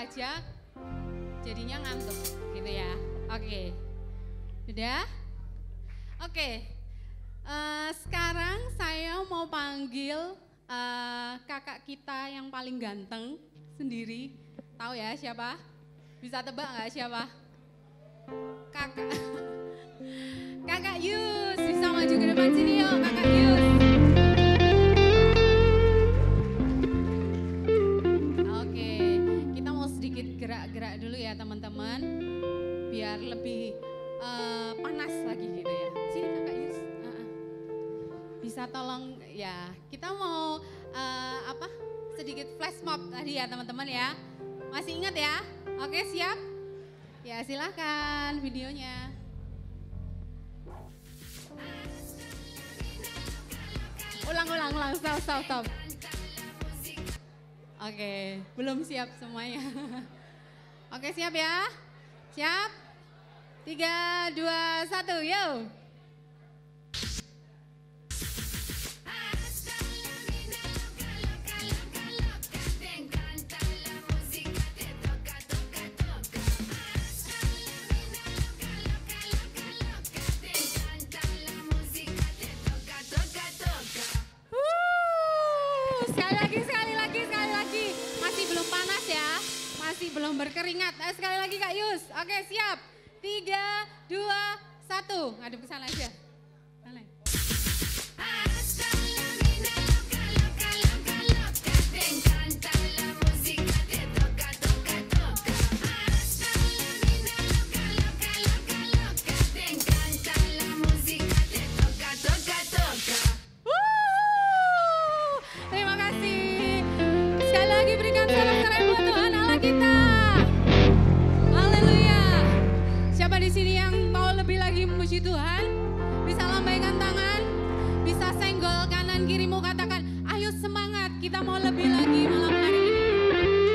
aja jadinya ngantuk gitu ya. Oke. Sudah? Oke. Sekarang saya mau panggil kakak kita yang paling ganteng sendiri. Tahu ya siapa? Bisa tebak nggak siapa? Kakak Yus. Bisa maju ke depan sini yuk Kakak Yus. Oke, kita mau sedikit gerak-gerak dulu ya teman-teman. Biar lebih panas lagi gitu ya. Sini Kakak Yus. Bisa tolong ya, kita mau sedikit flash mob tadi ya teman-teman ya. Masih ingat ya? Oke siap? Ya silahkan videonya. Ulang, stop. Oke, belum siap semuanya. Oke siap ya? Siap? 3, 2, 1, yuk! Sekali lagi. Masih belum panas ya, masih belum berkeringat. Sekali lagi Kak Yus. Oke siap. 3, 2, 1. Ngadep ke sana aja. Terima kasih. Sekali lagi berikan sorak-sorai buat Tuhan Allah kita. Haleluya. Siapa di sini yang mau lebih lagi memuji Tuhan? Bisa lambaikan tangan, bisa senggol kanan kirimu, katakan, ayo semangat, kita mau lebih lagi malam hari ini. Secerahnya mentari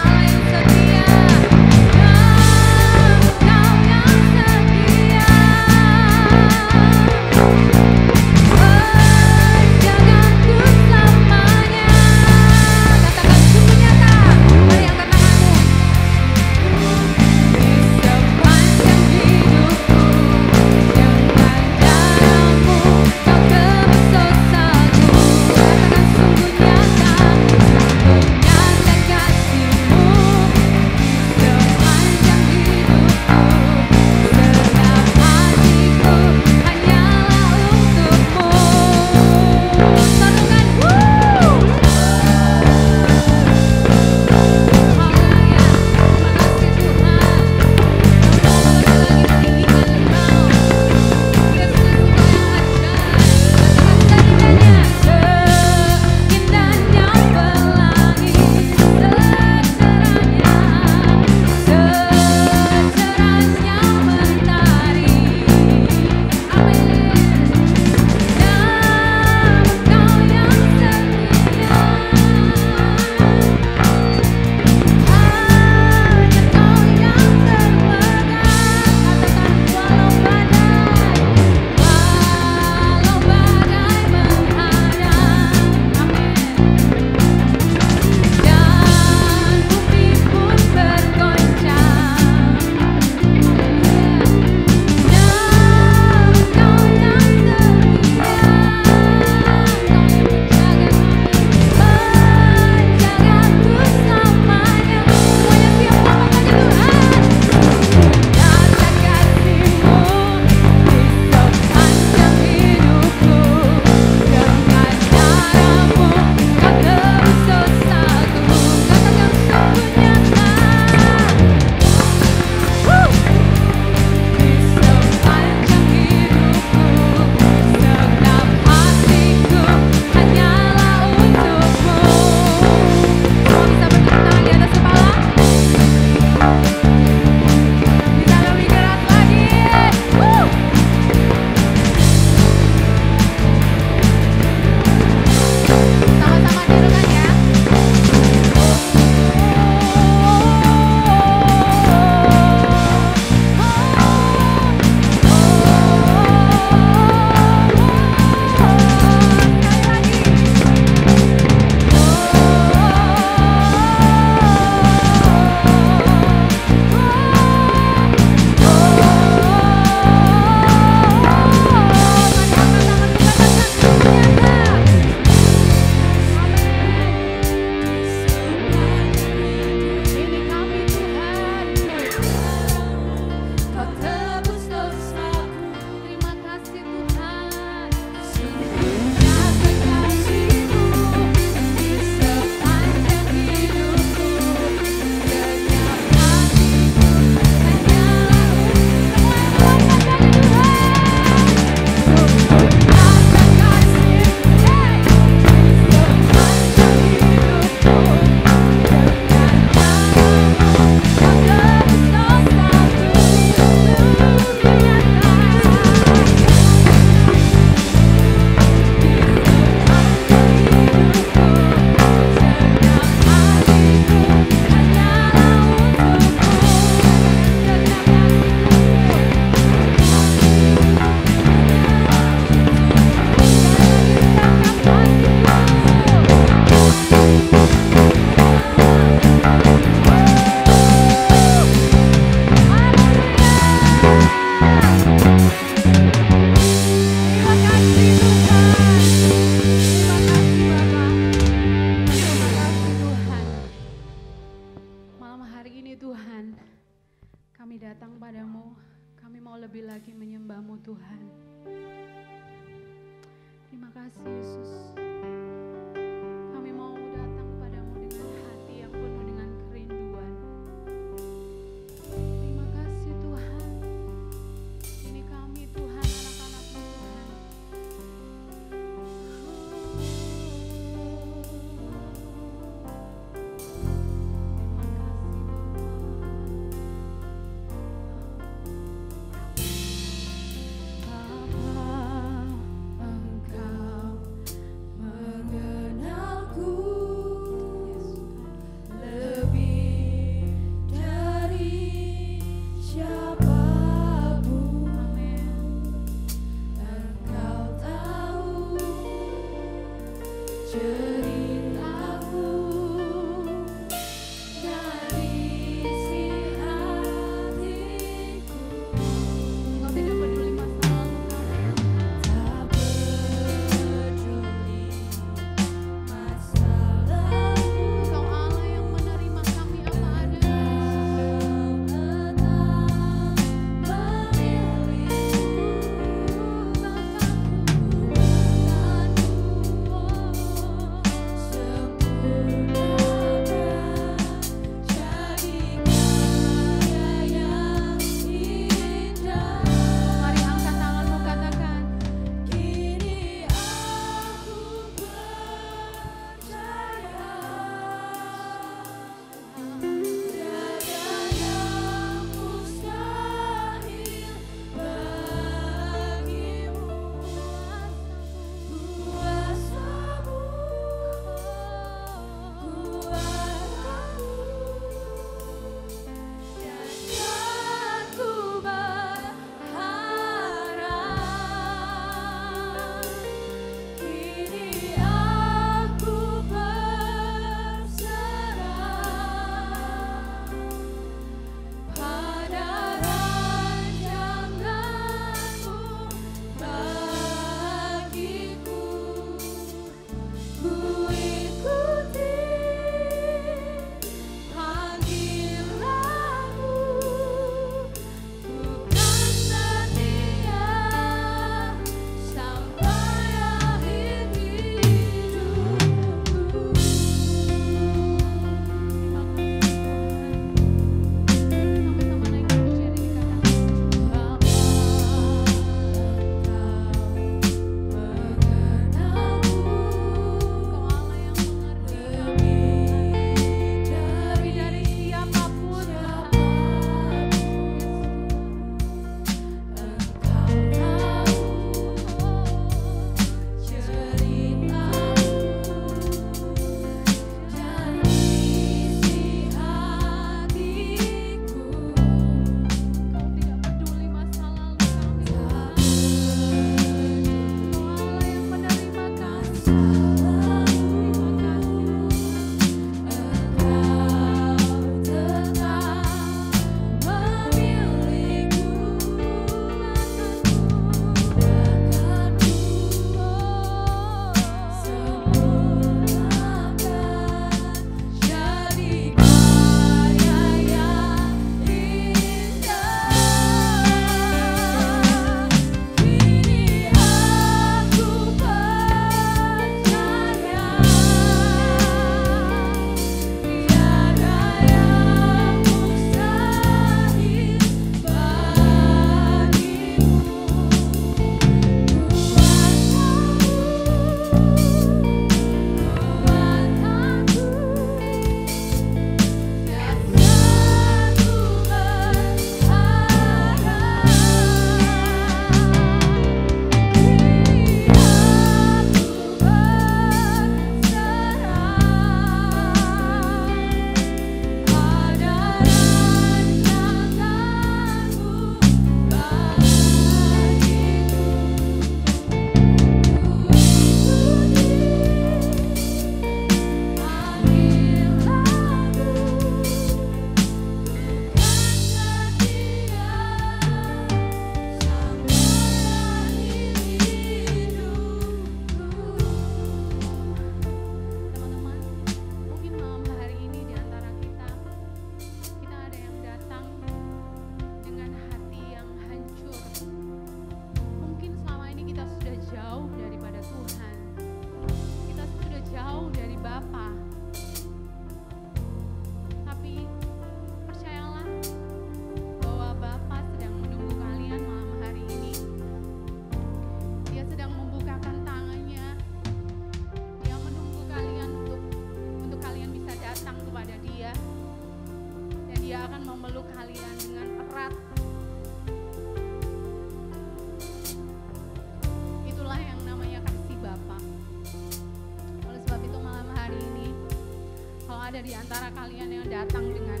ada di antara kalian yang datang dengan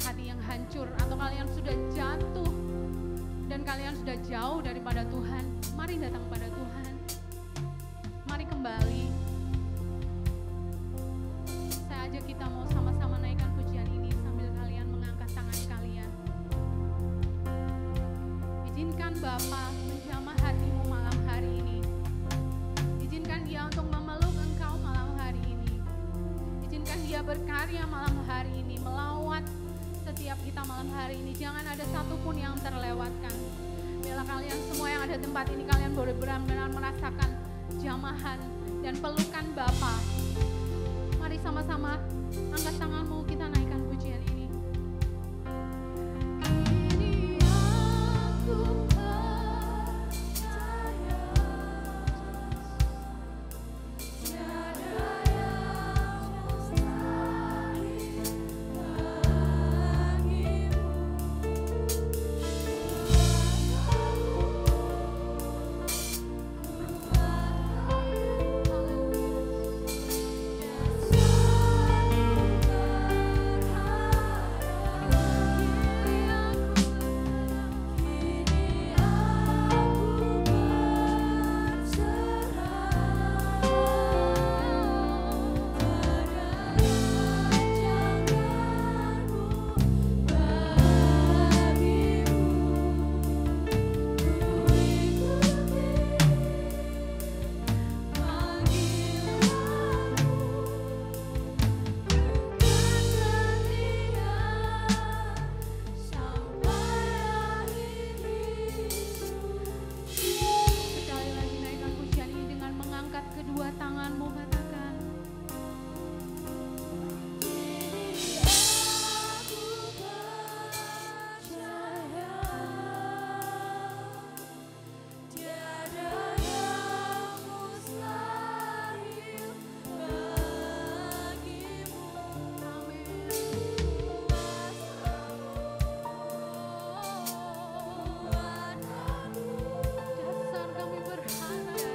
hati yang hancur, atau kalian sudah jatuh dan kalian sudah jauh daripada Tuhan, mari datang pada Tuhan. Bapa menjamah hatimu malam hari ini. Izinkan dia untuk memeluk Engkau malam hari ini. Izinkan dia berkarya malam hari ini, melawat setiap kita malam hari ini. Jangan ada satupun yang terlewatkan. Biarlah kalian semua yang ada di tempat ini, kalian boleh benar-benar merasakan jamahan dan pelukan Bapa. Mari sama-sama angkat tanganmu, kita naikkan pujian ini. Ini aku percaya, tiada yang mustahil bagimu. Kedua tanganmu, katakan, aku percaya, tiada yang mustahil bagimu. Amin. Dasar kami berharap.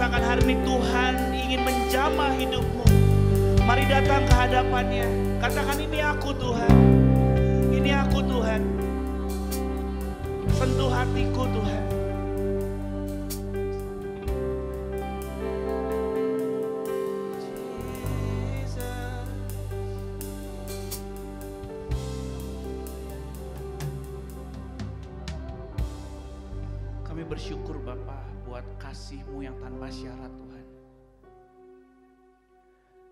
merasakan hari ini Tuhan ingin menjamah hidupmu. Mari datang ke hadapannya. Katakan, ini aku Tuhan. Ini aku Tuhan. Sentuh hatiku Tuhan. Kami bersyukur Bapa buat kasih-Mu yang tanpa syarat Tuhan.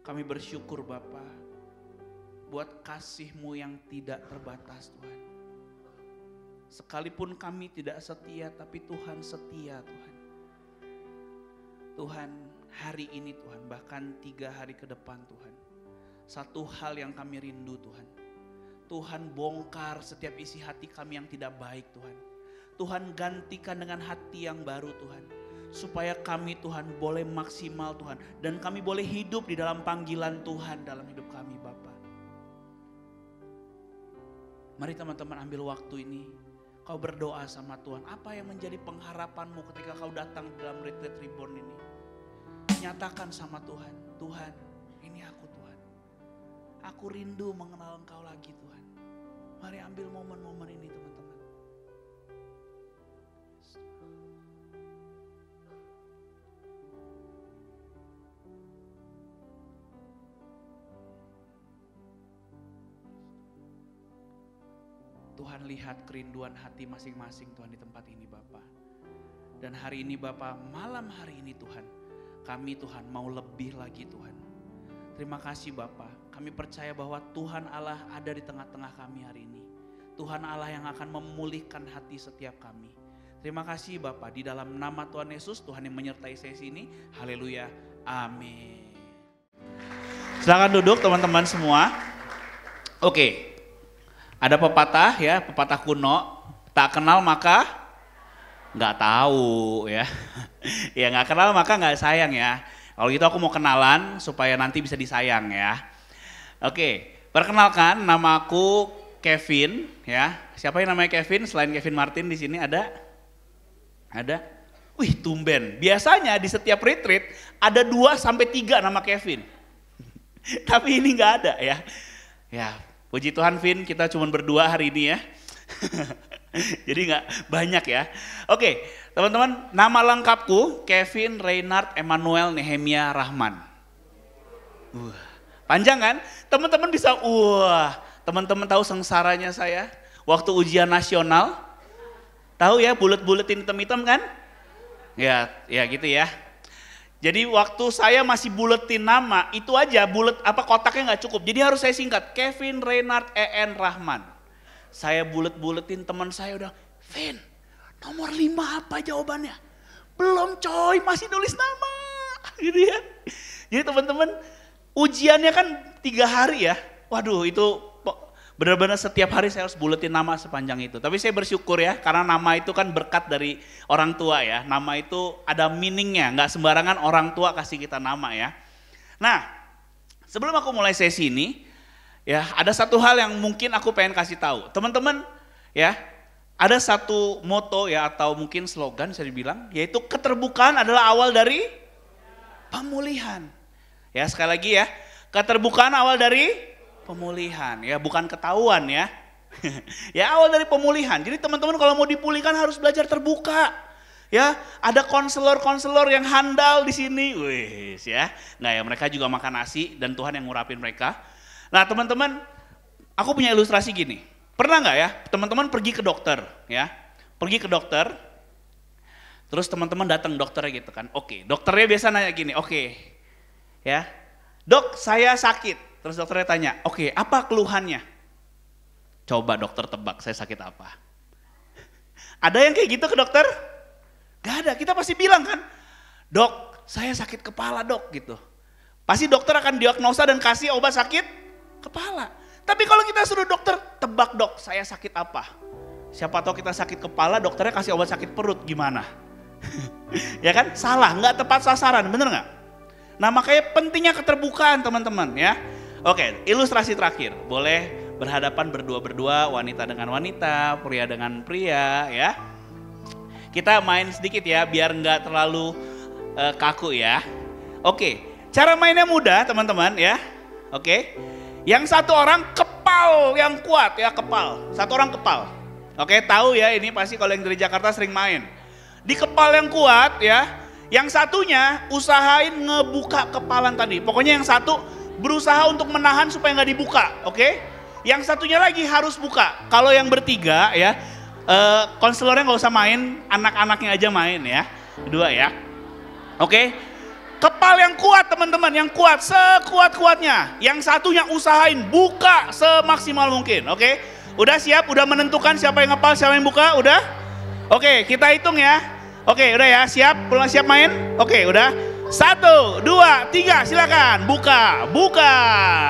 Kami bersyukur Bapa buat kasih-Mu yang tidak terbatas Tuhan. Sekalipun kami tidak setia, tapi Tuhan setia Tuhan. Tuhan, hari ini Tuhan, bahkan 3 hari ke depan Tuhan. Satu hal yang kami rindu Tuhan. Tuhan bongkar setiap isi hati kami yang tidak baik Tuhan. Tuhan gantikan dengan hati yang baru Tuhan. Supaya kami Tuhan boleh maksimal Tuhan. Dan kami boleh hidup di dalam panggilan Tuhan dalam hidup kami Bapa. Mari teman-teman ambil waktu ini. Kau berdoa sama Tuhan. Apa yang menjadi pengharapanmu ketika kau datang dalam Retreat Reborn ini? Nyatakan sama Tuhan. Tuhan, ini aku Tuhan. Aku rindu mengenal Engkau lagi Tuhan. Mari ambil momen-momen ini teman-teman. Tuhan lihat kerinduan hati masing-masing Tuhan di tempat ini Bapa. Dan hari ini Bapa, malam hari ini Tuhan, kami Tuhan mau lebih lagi Tuhan. Terima kasih Bapa, kami percaya bahwa Tuhan Allah ada di tengah-tengah kami hari ini. Tuhan Allah yang akan memulihkan hati setiap kami. Terima kasih Bapa, di dalam nama Tuhan Yesus, Tuhan yang menyertai sesi ini. Haleluya, amin. Silakan duduk teman-teman semua. Oke. Ada pepatah ya, pepatah kuno, tak kenal maka nggak tahu ya. Ya nggak kenal maka nggak sayang ya. Kalau gitu aku mau kenalan supaya nanti bisa disayang ya. Oke, perkenalkan nama aku Kevin ya. Siapa yang namanya Kevin selain Kevin Martin di sini ada? Ada? Wih tumben, biasanya di setiap retreat ada 2-3 nama Kevin. Tapi ini nggak ada ya. Ya. Puji Tuhan Vin, kita cuma berdua hari ini ya. Jadi nggak banyak ya. Oke, teman-teman, nama lengkapku Kevin Reinhard Emmanuel Nehemia Rahman. Panjang kan? Teman-teman bisa, teman-teman tahu sengsaranya saya waktu ujian nasional. Tahu ya, bulet-buletin hitam-hitam kan? Ya gitu ya. Jadi waktu saya masih buletin nama, itu aja bulet kotaknya nggak cukup. Jadi harus saya singkat, Kevin Reinhard EN Rahman. Saya bulet-buletin, teman saya udah, Vin, nomor 5 apa jawabannya? Belum coy, masih nulis nama. Gitu ya. Jadi teman-teman, ujiannya kan 3 hari ya. Waduh itu benar-benar setiap hari saya harus buletin nama sepanjang itu. Tapi saya bersyukur ya, karena nama itu kan berkat dari orang tua ya. Nama itu ada meaningnya, nggak sembarangan orang tua kasih kita nama ya. Nah, sebelum aku mulai sesi ini, ya ada satu hal yang mungkin aku pengen kasih tahu. Teman-teman ya, ada satu moto ya atau mungkin slogan bisa dibilang, yaitu keterbukaan adalah awal dari pemulihan. Ya sekali lagi ya, keterbukaan awal dari pemulihan ya, bukan ketahuan ya. Ya awal dari pemulihan. Jadi teman-teman kalau mau dipulihkan harus belajar terbuka. Ya, ada konselor-konselor yang handal di sini. Wis ya. Nah, ya mereka juga makan nasi dan Tuhan yang ngurapin mereka. Nah, teman-teman, aku punya ilustrasi gini. Pernah nggak ya, teman-teman pergi ke dokter ya. Pergi ke dokter. Terus teman-teman datang dokternya gitu kan. Oke, dokternya biasa nanya gini, oke. Ya. Dok, saya sakit. Terus dokternya tanya, oke, apa keluhannya? Coba dokter tebak, saya sakit apa? Ada yang kayak gitu ke dokter? Gak ada, kita pasti bilang kan, dok, saya sakit kepala dok gitu. Pasti dokter akan diagnosa dan kasih obat sakit kepala. Tapi kalau kita suruh dokter, tebak dok, saya sakit apa? Siapa tahu kita sakit kepala, dokternya kasih obat sakit perut, gimana? Ya kan, salah, gak tepat sasaran, bener gak? Nah makanya pentingnya keterbukaan teman-teman ya. Oke, ilustrasi terakhir, boleh berhadapan berdua-berdua, wanita dengan wanita, pria dengan pria ya. Kita main sedikit ya, biar nggak terlalu kaku ya. Oke, cara mainnya mudah teman-teman ya. Oke, yang satu orang kepal yang kuat ya, kepal. Satu orang kepal. Oke, tahu ya ini pasti kalau yang dari Jakarta sering main. Di kepal yang kuat ya, yang satunya usahain ngebuka kepalan tadi. Pokoknya yang satu berusaha untuk menahan supaya nggak dibuka, oke? Yang satunya lagi harus buka. Kalau yang bertiga ya, konselornya nggak usah main, anak-anaknya aja main ya. Dua ya, oke? Kepal yang kuat teman-teman, yang kuat sekuat-kuatnya. Yang satunya usahain buka semaksimal mungkin, oke? Udah siap? Udah menentukan siapa yang ngepal, siapa yang buka? Udah? Oke, kita hitung ya. Oke, udah ya, siap? Belum siap main? Oke, udah. 1, 2, 3, silakan buka.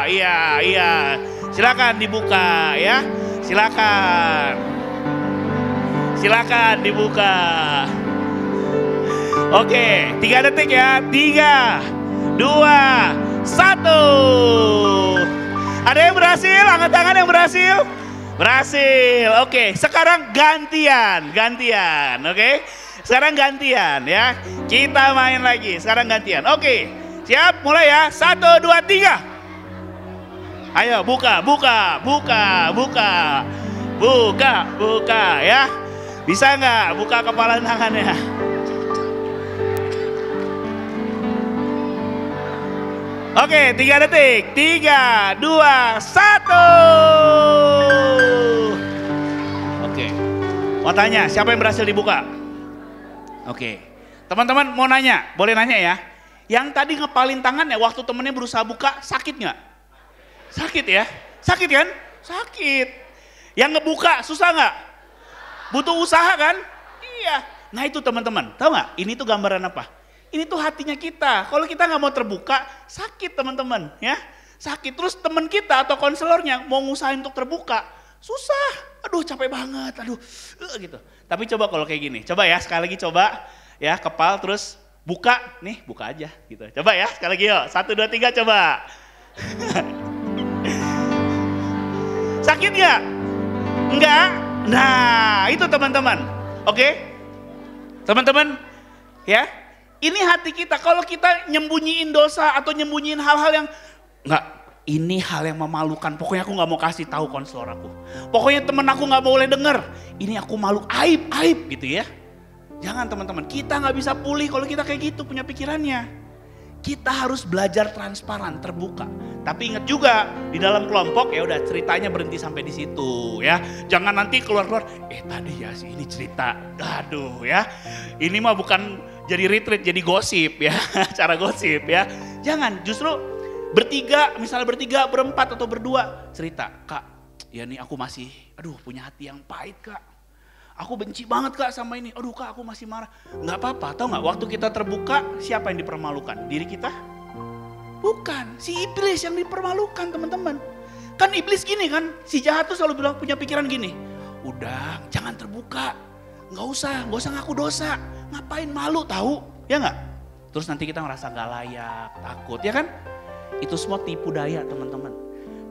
Iya. Silakan dibuka ya. Silakan dibuka. Oke, 3 detik ya. 3, 2, 1. Ada yang berhasil? Angkat tangan yang berhasil. Berhasil. Oke, sekarang gantian. Oke. Sekarang gantian ya. Kita main lagi. Sekarang gantian. Oke. Siap? Mulai ya. 1, 2, 3. Ayo buka ya. Bisa nggak buka kepala tangannya? Oke, 3 detik. 3, 2, 1. Oke. Mau tanya, siapa yang berhasil dibuka? Oke. Teman-teman mau nanya, boleh nanya ya. Yang tadi ngepalin tangannya waktu temennya berusaha buka, sakit nggak? Sakit ya? Sakit kan? Sakit. Yang ngebuka susah nggak? Butuh usaha kan? Iya. Nah itu teman-teman, tahu nggak? Ini tuh gambaran apa? Ini tuh hatinya kita. Kalau kita nggak mau terbuka, sakit teman-teman, ya. Sakit. Terus teman kita atau konselornya mau ngusahain untuk terbuka, susah. Aduh capek banget. Aduh, gitu. Tapi coba kalau kayak gini, coba ya sekali lagi coba, ya kepal terus buka, nih buka aja, gitu. Coba ya sekali lagi yuk. 1, 2, 3 coba. Sakit nggak? Enggak. Nah itu teman-teman, oke? Teman-teman, ya. Ini hati kita, kalau kita nyembunyiin dosa atau nyembunyiin hal-hal yang enggak, ini hal yang memalukan. Pokoknya aku nggak mau kasih tahu konselor aku. Pokoknya temen aku nggak boleh denger. Ini aku malu, aib gitu ya. Jangan teman-teman, kita nggak bisa pulih kalau kita kayak gitu punya pikirannya. Kita harus belajar transparan, terbuka. Tapi ingat juga di dalam kelompok ya udah ceritanya berhenti sampai di situ ya. Jangan nanti keluar-keluar, tadi ya sih ini cerita. Aduh ya. Ini mah bukan jadi retreat, jadi gosip ya. Cara gosip ya. Jangan, justru misalnya bertiga, berempat atau berdua cerita. Kak, ya nih aku masih punya hati yang pahit kak. Aku benci banget kak sama ini. Aduh kak aku masih marah. Nggak apa-apa, tahu nggak? Waktu kita terbuka, siapa yang dipermalukan? Diri kita? Bukan, si iblis yang dipermalukan teman-teman. Kan iblis gini kan, si jahat tuh selalu bilang punya pikiran gini. Udah, jangan terbuka. Nggak usah ngaku dosa. Ngapain malu tahu? Ya nggak? Terus nanti kita ngerasa nggak layak, takut, ya kan? Itu semua tipu daya teman-teman.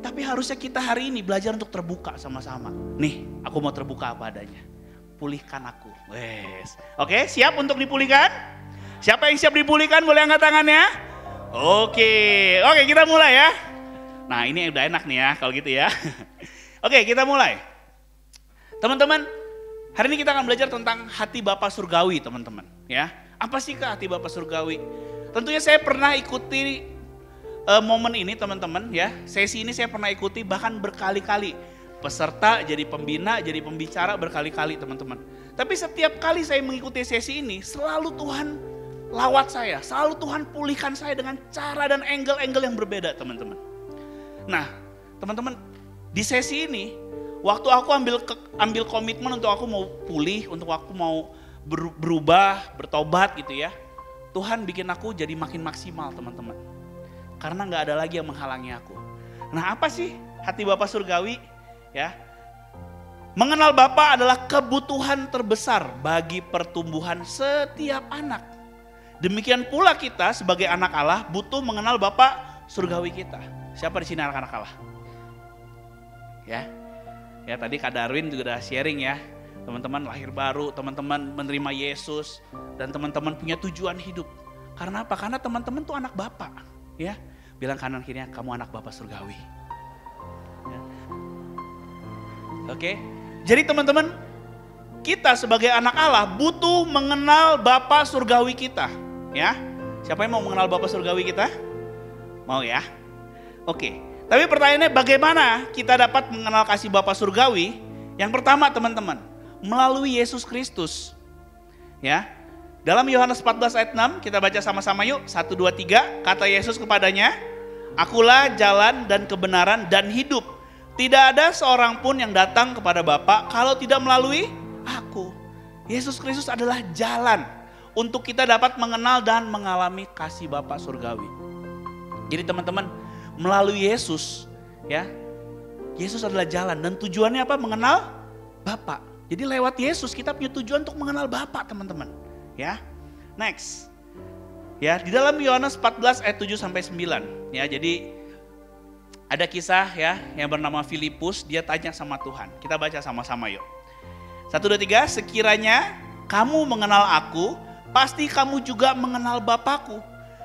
Tapi harusnya kita hari ini belajar untuk terbuka sama-sama. Nih, aku mau terbuka apa adanya. Pulihkan aku. Wes. Oke, siap untuk dipulihkan? Siapa yang siap dipulihkan boleh angkat tangannya? Oke, kita mulai ya. Nah ini udah enak nih ya kalau gitu ya. Oke, kita mulai. Teman-teman, hari ini kita akan belajar tentang hati Bapa Surgawi teman-teman. Ya, apa sih Kak hati Bapa Surgawi? Tentunya saya pernah ikuti momen ini teman-teman ya. Sesi ini saya pernah ikuti bahkan berkali-kali. Peserta, jadi pembina, jadi pembicara berkali-kali teman-teman. Tapi setiap kali saya mengikuti sesi ini, selalu Tuhan lawat saya. Selalu Tuhan pulihkan saya dengan cara dan angle-angle yang berbeda teman-teman. Nah teman-teman, di sesi ini, waktu aku ambil komitmen untuk aku mau pulih, untuk aku mau berubah, bertobat gitu ya. Tuhan bikin aku jadi makin maksimal teman-teman. Karena gak ada lagi yang menghalangi aku. Nah apa sih hati Bapa Surgawi? Ya, mengenal Bapa adalah kebutuhan terbesar bagi pertumbuhan setiap anak. Demikian pula kita sebagai anak Allah butuh mengenal Bapa Surgawi kita. Siapa di sini anak-anak Allah? Ya tadi Kak Darwin juga udah sharing ya. Teman-teman lahir baru, teman-teman menerima Yesus, dan teman-teman punya tujuan hidup. Karena apa? Karena teman-teman tuh anak Bapa, ya. Bilang kanan kirinya, kamu anak Bapa surgawi. Ya. Oke. Jadi teman-teman, kita sebagai anak Allah butuh mengenal Bapa surgawi kita, ya. Siapa yang mau mengenal Bapa surgawi kita? Mau ya? Oke. Tapi pertanyaannya bagaimana kita dapat mengenal kasih Bapa surgawi? Yang pertama teman-teman, melalui Yesus Kristus. Ya. Dalam Yohanes 14 ayat 6 kita baca sama-sama yuk. 1, 2, 3. Kata Yesus kepadanya, Akulah jalan dan kebenaran dan hidup. Tidak ada seorang pun yang datang kepada Bapa kalau tidak melalui aku. Yesus Kristus adalah jalan untuk kita dapat mengenal dan mengalami kasih Bapa surgawi. Jadi teman-teman, melalui Yesus, ya, Yesus adalah jalan dan tujuannya apa? Mengenal Bapa. Jadi lewat Yesus kita punya tujuan untuk mengenal Bapa, teman-teman. Ya, next. Ya, di dalam Yohanes 14 ayat 7 sampai 9. Ya, jadi ada kisah ya yang bernama Filipus, dia tanya sama Tuhan. Kita baca sama-sama yuk. 1, 2, 3. Sekiranya kamu mengenal aku, pasti kamu juga mengenal Bapakku.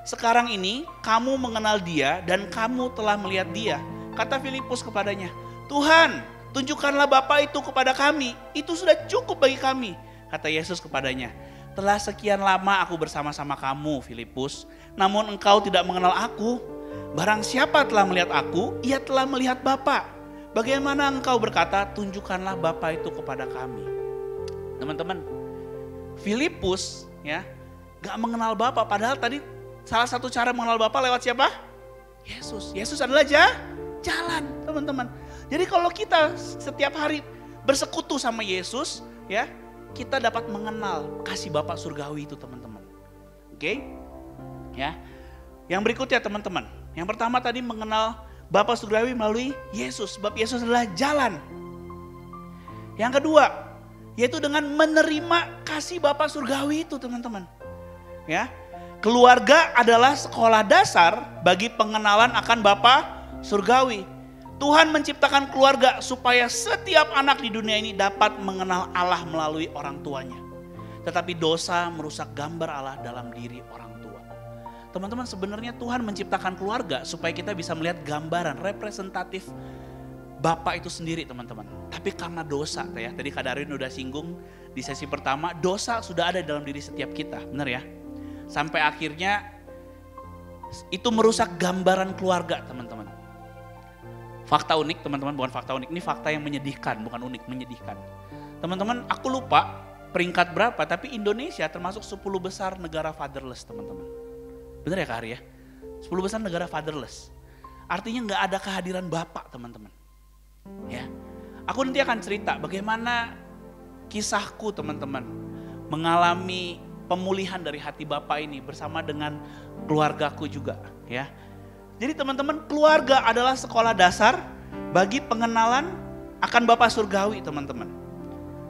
Sekarang ini kamu mengenal dia dan kamu telah melihat dia. Kata Filipus kepadanya, Tuhan, tunjukkanlah Bapa itu kepada kami. Itu sudah cukup bagi kami. Kata Yesus kepadanya, telah sekian lama aku bersama-sama kamu, Filipus, namun engkau tidak mengenal aku. Barang siapa telah melihat aku, ia telah melihat Bapa. Bagaimana engkau berkata, tunjukkanlah Bapa itu kepada kami. Teman-teman, Filipus ya gak mengenal Bapa, padahal tadi salah satu cara mengenal Bapa lewat siapa? Yesus. Yesus adalah jalan, teman-teman. Jadi kalau kita setiap hari bersekutu sama Yesus, ya, kita dapat mengenal kasih Bapa surgawi itu, teman-teman. Oke? Ya. Yang berikutnya, teman-teman. Yang pertama tadi mengenal Bapa surgawi melalui Yesus, sebab Yesus adalah jalan. Yang kedua, yaitu dengan menerima kasih Bapa surgawi itu, teman-teman. Ya. Keluarga adalah sekolah dasar bagi pengenalan akan Bapa surgawi. Tuhan menciptakan keluarga supaya setiap anak di dunia ini dapat mengenal Allah melalui orang tuanya. Tetapi dosa merusak gambar Allah dalam diri orang tua. Teman-teman, sebenarnya Tuhan menciptakan keluarga supaya kita bisa melihat gambaran representatif Bapa itu sendiri, teman-teman. Tapi karena dosa, ya, tadi Kak Darwin udah singgung di sesi pertama, dosa sudah ada dalam diri setiap kita, benar ya? Sampai akhirnya itu merusak gambaran keluarga, teman-teman. Fakta unik, teman-teman, bukan fakta unik. Ini fakta yang menyedihkan, bukan unik, menyedihkan. Teman-teman, aku lupa peringkat berapa, tapi Indonesia termasuk 10 besar negara fatherless, teman-teman. Benar ya Kak Hari ya? 10 besar negara fatherless. Artinya gak ada kehadiran bapak, teman-teman. Ya, aku nanti akan cerita bagaimana kisahku, teman-teman, mengalami pemulihan dari hati bapak ini bersama dengan keluargaku juga, ya. Jadi teman-teman, keluarga adalah sekolah dasar bagi pengenalan akan Bapa surgawi, teman-teman.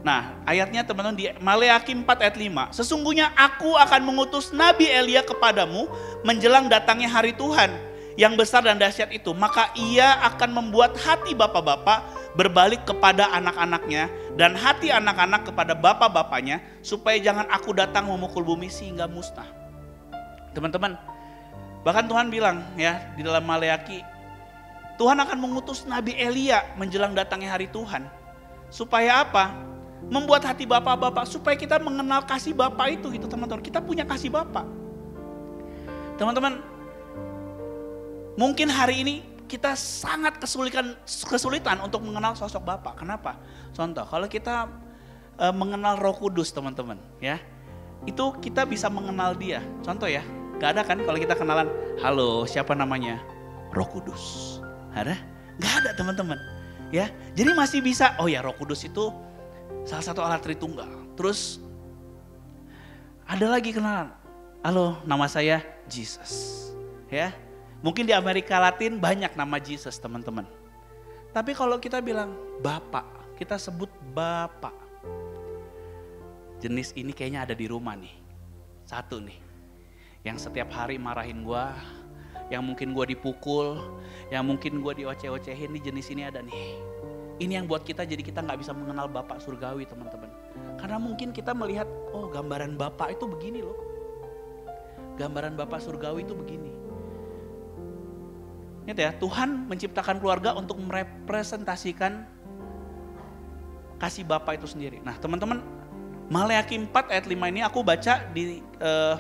Nah, ayatnya teman-teman di Maleakhi 4 ayat 5. Sesungguhnya aku akan mengutus Nabi Elia kepadamu menjelang datangnya hari Tuhan yang besar dan dahsyat itu. Maka ia akan membuat hati bapak-bapak berbalik kepada anak-anaknya dan hati anak-anak kepada bapak-bapaknya, supaya jangan aku datang memukul bumi sehingga musnah. Teman-teman, bahkan Tuhan bilang ya di dalam Maleakhi, Tuhan akan mengutus Nabi Elia menjelang datangnya hari Tuhan. Supaya apa? Membuat hati bapak-bapak, supaya kita mengenal kasih bapak itu gitu, teman-teman. Kita punya kasih bapak. Teman-teman, mungkin hari ini kita sangat kesulitan untuk mengenal sosok bapak. Kenapa? Contoh, kalau kita mengenal Roh Kudus, teman-teman, ya, itu kita bisa mengenal dia. Contoh ya, gak ada kan kalau kita kenalan, halo siapa namanya? Roh Kudus. Ada? Gak ada, teman-teman. Ya, jadi masih bisa, oh ya Roh Kudus itu salah satu alat Tritunggal. Terus ada lagi kenalan, halo nama saya Jesus. Ya, mungkin di Amerika Latin banyak nama Jesus, teman-teman. Tapi kalau kita bilang Bapak, kita sebut Bapak. Jenis ini kayaknya ada di rumah nih. Satu nih, yang setiap hari marahin gua, yang mungkin gua dipukul, yang mungkin gua dioceh-ocehin, nih jenis ini ada nih. Ini yang buat kita jadi kita gak bisa mengenal Bapak surgawi, teman-teman. Karena mungkin kita melihat, oh gambaran Bapak itu begini loh. Gambaran Bapa surgawi itu begini. Ingat ya, Tuhan menciptakan keluarga untuk merepresentasikan kasih Bapa itu sendiri. Nah teman-teman, Maleakhi 4 ayat 5 ini aku baca di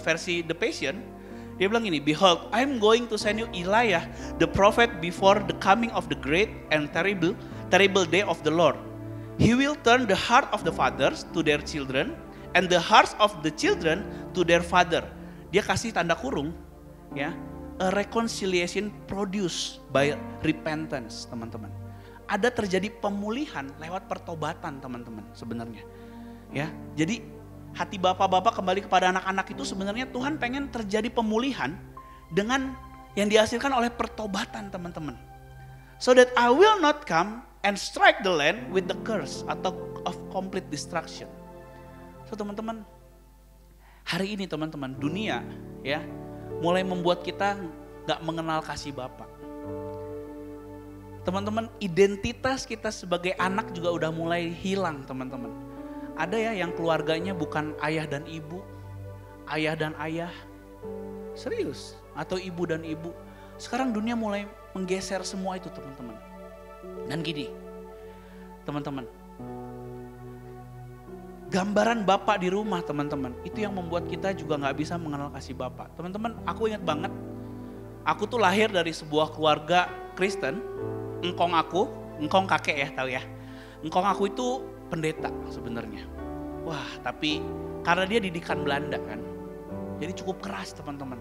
versi The Passion. Dia bilang gini, "Behold, I'm going to send you Elijah, the prophet before the coming of the great and terrible day of the Lord. He will turn the heart of the fathers to their children and the hearts of the children to their father." Dia kasih tanda kurung, ya, a reconciliation produced by repentance, teman-teman. Ada terjadi pemulihan lewat pertobatan, teman-teman, sebenarnya. Ya, jadi hati bapak-bapak kembali kepada anak-anak itu sebenarnya Tuhan pengen terjadi pemulihan dengan yang dihasilkan oleh pertobatan, teman-teman. So that I will not come and strike the land with the curse atau of complete destruction. So teman-teman, hari ini teman-teman, dunia ya mulai membuat kita gak mengenal kasih Bapa. Teman-teman, identitas kita sebagai anak juga udah mulai hilang, teman-teman. Ada ya yang keluarganya bukan ayah dan ibu, ayah dan ayah, serius, atau ibu dan ibu. Sekarang dunia mulai menggeser semua itu, teman-teman. Dan gini, teman-teman, gambaran Bapak di rumah, teman-teman, itu yang membuat kita juga gak bisa mengenal kasih Bapak. Teman-teman, aku ingat banget, aku tuh lahir dari sebuah keluarga Kristen. Engkong kakek ya, tahu ya. Engkong aku itu pendeta sebenarnya. Wah, tapi karena dia didikan Belanda kan, jadi cukup keras, teman-teman.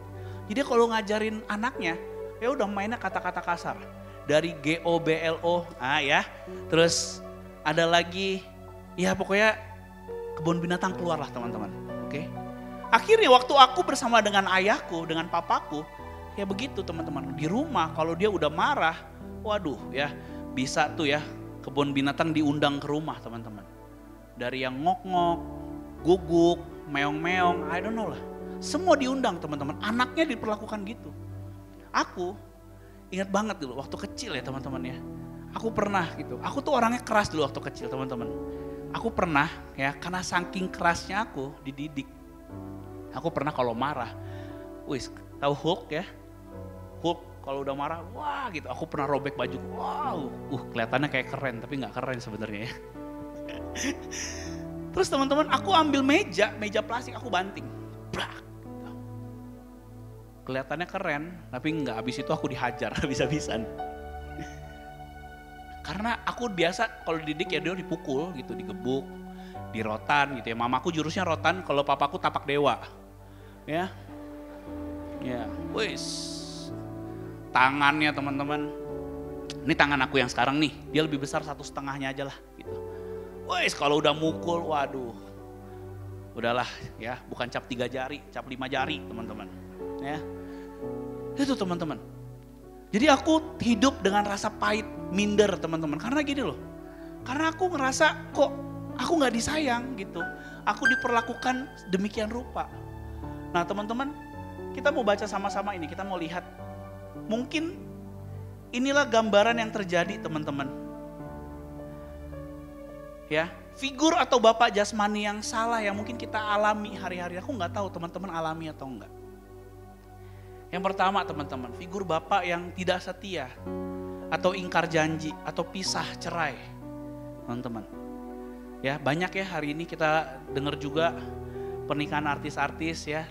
Jadi kalau ngajarin anaknya, ya udah mainnya kata-kata kasar. Dari GOBLO, ya. Terus ada lagi, ya pokoknya kebun binatang keluar lah, teman-teman. Oke. Akhirnya waktu aku bersama dengan ayahku, dengan papaku, ya begitu, teman-teman. Di rumah kalau dia udah marah, waduh ya, bisa tuh ya kebun binatang diundang ke rumah, teman-teman. Dari yang ngok-ngok, guguk, meong-meong, I don't know lah. Semua diundang, teman-teman. Anaknya diperlakukan gitu. Aku ingat banget dulu waktu kecil ya, teman-teman ya. Aku pernah gitu. Aku tuh orangnya keras dulu waktu kecil, teman-teman. Aku pernah ya, karena saking kerasnya aku dididik. Aku pernah kalau marah, wis, tahu Hulk ya? Hulk kalau udah marah, wah gitu. Aku pernah robek baju, wow, kelihatannya kayak keren, tapi nggak keren sebenarnya ya. Terus teman-teman, aku ambil meja plastik, aku banting, brak. Kelihatannya keren, tapi nggak. Habis itu aku dihajar habis-habisan. Karena aku biasa kalau dididik ya dia dipukul gitu, digebuk, di rotan gitu ya. Mamaku jurusnya rotan, kalau papaku tapak dewa. Ya. Ya, wis. Tangannya teman-teman, ini tangan aku yang sekarang nih, dia lebih besar 1,5-nya aja lah gitu. Wes kalau udah mukul, waduh, udahlah ya, bukan cap 3 jari, cap 5 jari teman-teman. Ya, itu teman-teman. Jadi aku hidup dengan rasa pahit, minder teman-teman, karena gini loh, karena aku ngerasa kok aku nggak disayang gitu, aku diperlakukan demikian rupa. Nah teman-teman, kita mau baca sama-sama ini, kita mau lihat. Mungkin inilah gambaran yang terjadi, teman-teman. Ya, figur atau bapak jasmani yang salah yang mungkin kita alami hari-hari. Aku nggak tahu teman-teman alami atau enggak. Yang pertama, teman-teman, figur bapak yang tidak setia atau ingkar janji atau pisah cerai, teman-teman. Ya, banyak ya hari ini kita dengar juga pernikahan artis-artis ya,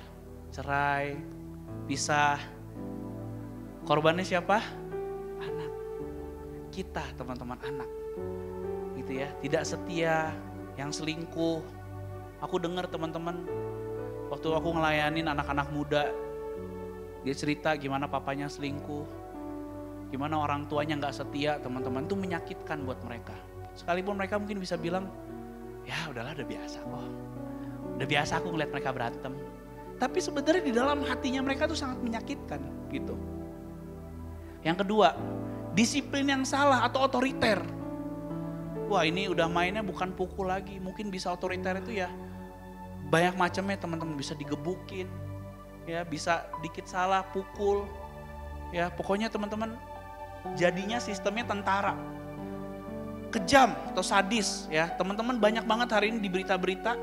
cerai, pisah. Korbannya siapa? Anak. Kita, teman-teman, anak. Gitu ya, tidak setia, yang selingkuh. Aku dengar teman-teman, waktu aku ngelayanin anak-anak muda, dia cerita gimana papanya selingkuh, gimana orang tuanya gak setia, teman-teman. Itu menyakitkan buat mereka. Sekalipun mereka mungkin bisa bilang, ya udahlah udah biasa kok. Udah biasa aku ngeliat mereka berantem. Tapi sebenarnya di dalam hatinya mereka tuh sangat menyakitkan gitu. Yang kedua, disiplin yang salah atau otoriter. Wah ini udah mainnya bukan pukul lagi, mungkin bisa otoriter itu ya banyak macamnya, teman-teman. Bisa digebukin, ya bisa dikit salah pukul, ya pokoknya teman-teman jadinya sistemnya tentara, kejam atau sadis ya. Teman-teman banyak banget hari ini di berita-berita,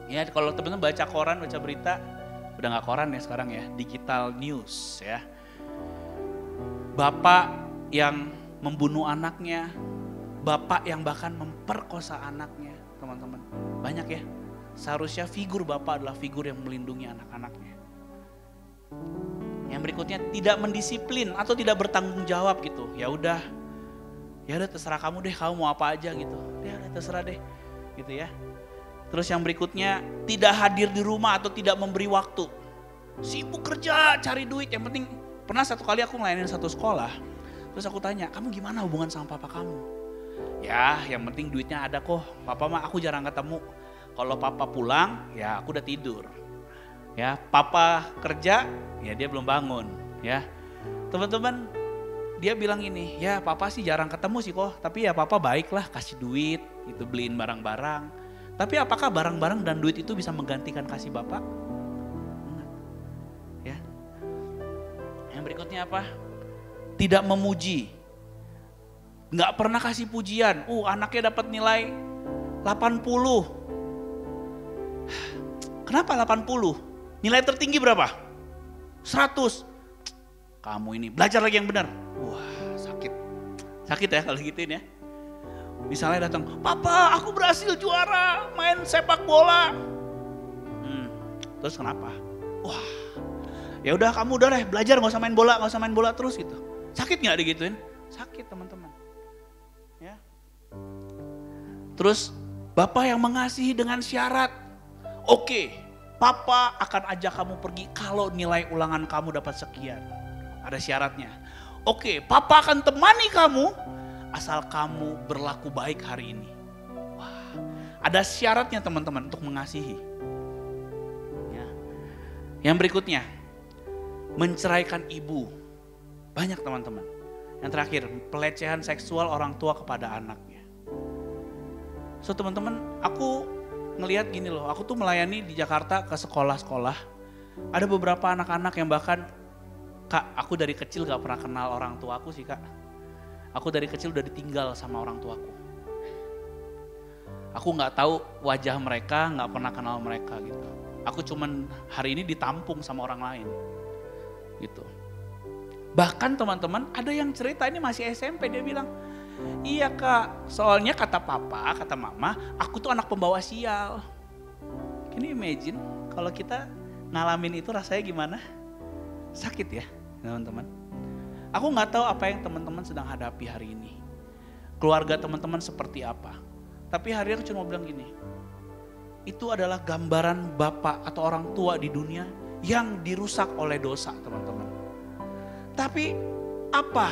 ya kalau teman-teman baca koran, baca berita, Udah nggak koran ya sekarang ya, digital news ya. Bapak yang membunuh anaknya, bapak yang bahkan memperkosa anaknya, teman-teman. Banyak ya. Seharusnya figur bapak adalah figur yang melindungi anak-anaknya. Yang berikutnya tidak mendisiplin atau tidak bertanggung jawab gitu. Ya udah terserah kamu deh, kamu mau apa aja gitu. Ya udah terserah deh, gitu ya. Terus yang berikutnya tidak hadir di rumah atau tidak memberi waktu. Sibuk kerja, cari duit. Yang penting pernah satu kali aku ngelayanin satu sekolah. Terus aku tanya, kamu gimana hubungan sama papa kamu? Ya yang penting duitnya ada kok. Papa mah aku jarang ketemu. Kalau papa pulang, ya aku udah tidur. Ya, papa kerja, ya dia belum bangun. Ya, teman-teman, dia bilang ini, ya papa sih jarang ketemu sih kok. Tapi ya papa baik lah, kasih duit, itu beliin barang-barang. Tapi apakah barang-barang dan duit itu bisa menggantikan kasih bapak? Enggak. Ya. Yang berikutnya apa? Tidak memuji. Enggak pernah kasih pujian. Anaknya dapat nilai 80. Kenapa 80? Nilai tertinggi berapa? 100. Kamu ini belajar lagi yang benar. Wah, sakit. Sakit ya kalau gituin ya. Misalnya datang, "Papa, aku berhasil juara main sepak bola." Terus kenapa? Wah. Ya udah kamu udah deh belajar, enggak usah main bola terus gitu. Sakit enggak digituin? Sakit, teman-teman. Ya. Terus bapak yang mengasihi dengan syarat. Oke, papa akan ajak kamu pergi kalau nilai ulangan kamu dapat sekian. Ada syaratnya. Oke, papa akan temani kamu asal kamu berlaku baik hari ini. Wah, ada syaratnya teman-teman untuk mengasihi. Ya. Yang berikutnya, menceraikan ibu. Banyak teman-teman. Yang terakhir, pelecehan seksual orang tua kepada anaknya. So teman-teman, aku ngelihat gini loh, aku tuh melayani di Jakarta ke sekolah-sekolah. Ada beberapa anak-anak yang bahkan, "Kak, aku dari kecil gak pernah kenal orang tuaku sih kak. Aku dari kecil udah ditinggal sama orang tuaku. Aku gak tahu wajah mereka, gak pernah kenal mereka gitu. Aku cuman hari ini ditampung sama orang lain." Gitu. Bahkan teman-teman ada yang cerita ini masih SMP, dia bilang, "Iya kak, soalnya kata papa, kata mama, aku tuh anak pembawa sial." Can you imagine kalau kita ngalamin itu rasanya gimana? Sakit ya teman-teman. Aku gak tahu apa yang teman-teman sedang hadapi hari ini. Keluarga teman-teman seperti apa. Tapi hari ini aku cuma bilang gini, itu adalah gambaran bapak atau orang tua di dunia yang dirusak oleh dosa teman-teman. Tapi apa?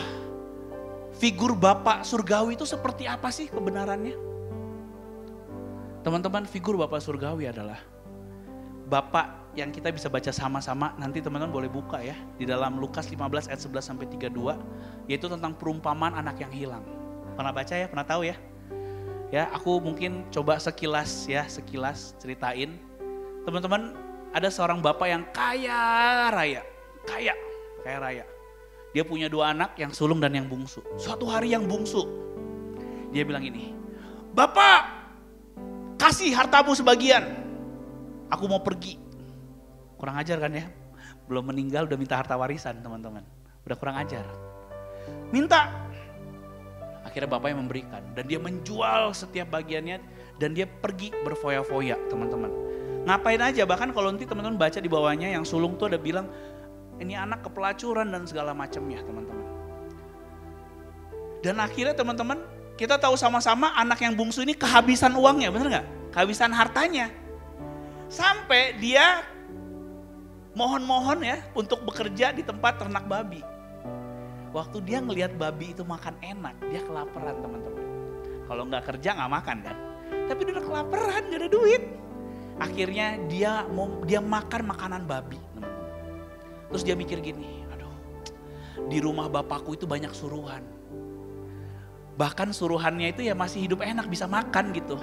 Figur Bapak Surgawi itu seperti apa sih kebenarannya? Teman-teman, figur Bapak Surgawi adalah Bapak yang kita bisa baca sama-sama, nanti teman-teman boleh buka ya, di dalam Lukas 15 ayat 11 sampai 32, yaitu tentang perumpamaan anak yang hilang. Pernah baca ya? Pernah tahu ya? Ya, aku mungkin coba sekilas ceritain. Teman-teman, ada seorang bapak yang kaya raya. Dia punya 2 anak, yang sulung dan yang bungsu. Suatu hari yang bungsu, dia bilang ini, "Bapak, kasih hartamu sebagian, aku mau pergi." Kurang ajar kan ya, belum meninggal udah minta harta warisan teman-teman. Udah kurang ajar. Minta. Akhirnya bapaknya memberikan dan dia menjual setiap bagiannya dan dia pergi berfoya-foya teman-teman. Ngapain aja, bahkan kalau nanti teman-teman baca di bawahnya yang sulung tuh ada bilang, ini anak kepelacuran dan segala macamnya teman-teman. Dan akhirnya teman-teman, kita tahu sama-sama anak yang bungsu ini kehabisan uangnya, bener gak? Kehabisan hartanya. Sampai dia mohon-mohon ya untuk bekerja di tempat ternak babi. Waktu dia ngelihat babi itu makan enak, dia kelaparan teman-teman. Kalau gak kerja gak makan kan. Tapi dia udah kelaparan, gak ada duit. Akhirnya dia makan makanan babi teman-teman. Terus dia mikir gini, aduh, di rumah bapakku itu banyak suruhan. Bahkan suruhannya itu ya masih hidup enak, bisa makan gitu.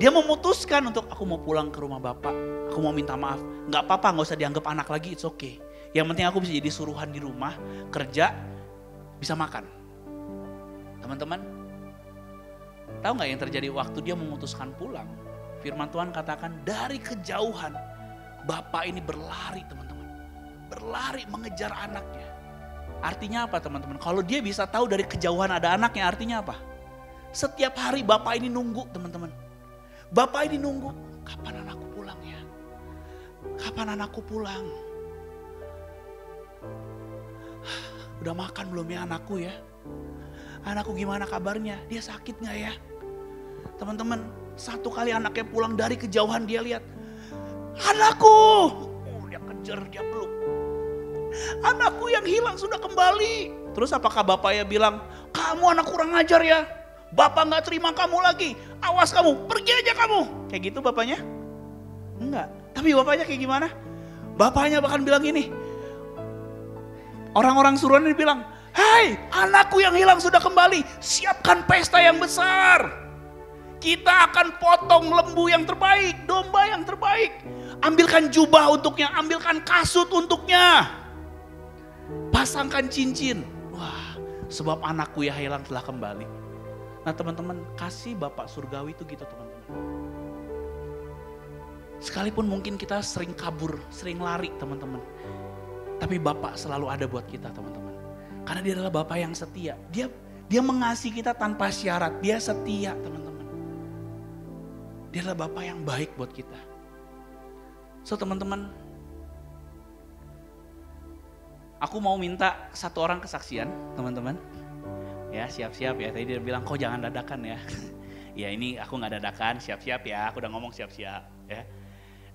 Dia memutuskan untuk, aku mau pulang ke rumah bapak, aku mau minta maaf. Gak apa-apa, gak usah dianggap anak lagi, it's okay. Yang penting aku bisa jadi suruhan di rumah, kerja, bisa makan. Teman-teman, tahu gak yang terjadi waktu dia memutuskan pulang? Firman Tuhan katakan dari kejauhan, Bapak ini berlari teman-teman. Berlari mengejar anaknya. Artinya apa teman-teman? Kalau dia bisa tahu dari kejauhan ada anaknya, artinya apa? Setiap hari Bapak ini nunggu teman-teman. Bapak ini nunggu, kapan anakku pulang ya? Kapan anakku pulang? Udah makan belum ya anakku ya? Anakku gimana kabarnya? Dia sakit gak ya? Teman-teman, satu kali anaknya pulang dari kejauhan dia lihat. Anakku! Dia kejar, dia peluk. Anakku yang hilang sudah kembali. Terus apakah bapaknya bilang, kamu anak kurang ajar ya? Bapak gak terima kamu lagi. Awas kamu, pergi aja kamu. Kayak gitu bapaknya? Enggak. Tapi bapaknya kayak gimana? Bapaknya bahkan bilang gini. Orang-orang suruhan ini bilang, hei anakku yang hilang sudah kembali. Siapkan pesta yang besar. Kita akan potong lembu yang terbaik, domba yang terbaik. Ambilkan jubah untuknya, ambilkan kasut untuknya. Pasangkan cincin. Wah, sebab anakku yang hilang telah kembali. Nah teman-teman, kasih Bapak surgawi itu gitu teman-teman. Sekalipun mungkin kita sering kabur, sering lari teman-teman. Tapi Bapak selalu ada buat kita teman-teman. Karena dia adalah Bapak yang setia. Dia mengasihi kita tanpa syarat, dia setia teman-teman. Dia adalah Bapak yang baik buat kita. So teman-teman, aku mau minta satu orang kesaksian teman-teman. Ya siap-siap ya, tadi dia bilang kok jangan dadakan ya. Ya ini aku gak dadakan, siap-siap ya, aku udah ngomong siap-siap ya.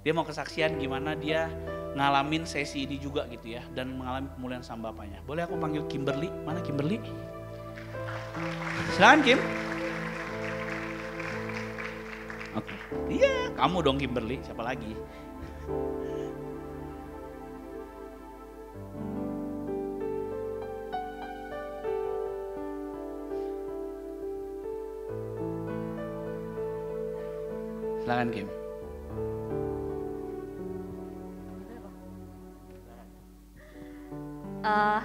Dia mau kesaksian gimana dia ngalamin sesi ini juga gitu ya. Dan mengalami pemulihan sama bapaknya. Boleh aku panggil Kimberly, mana Kimberly? Silakan Kim. Oke, iya kamu dong Kimberly, siapa lagi? Silakan Kim.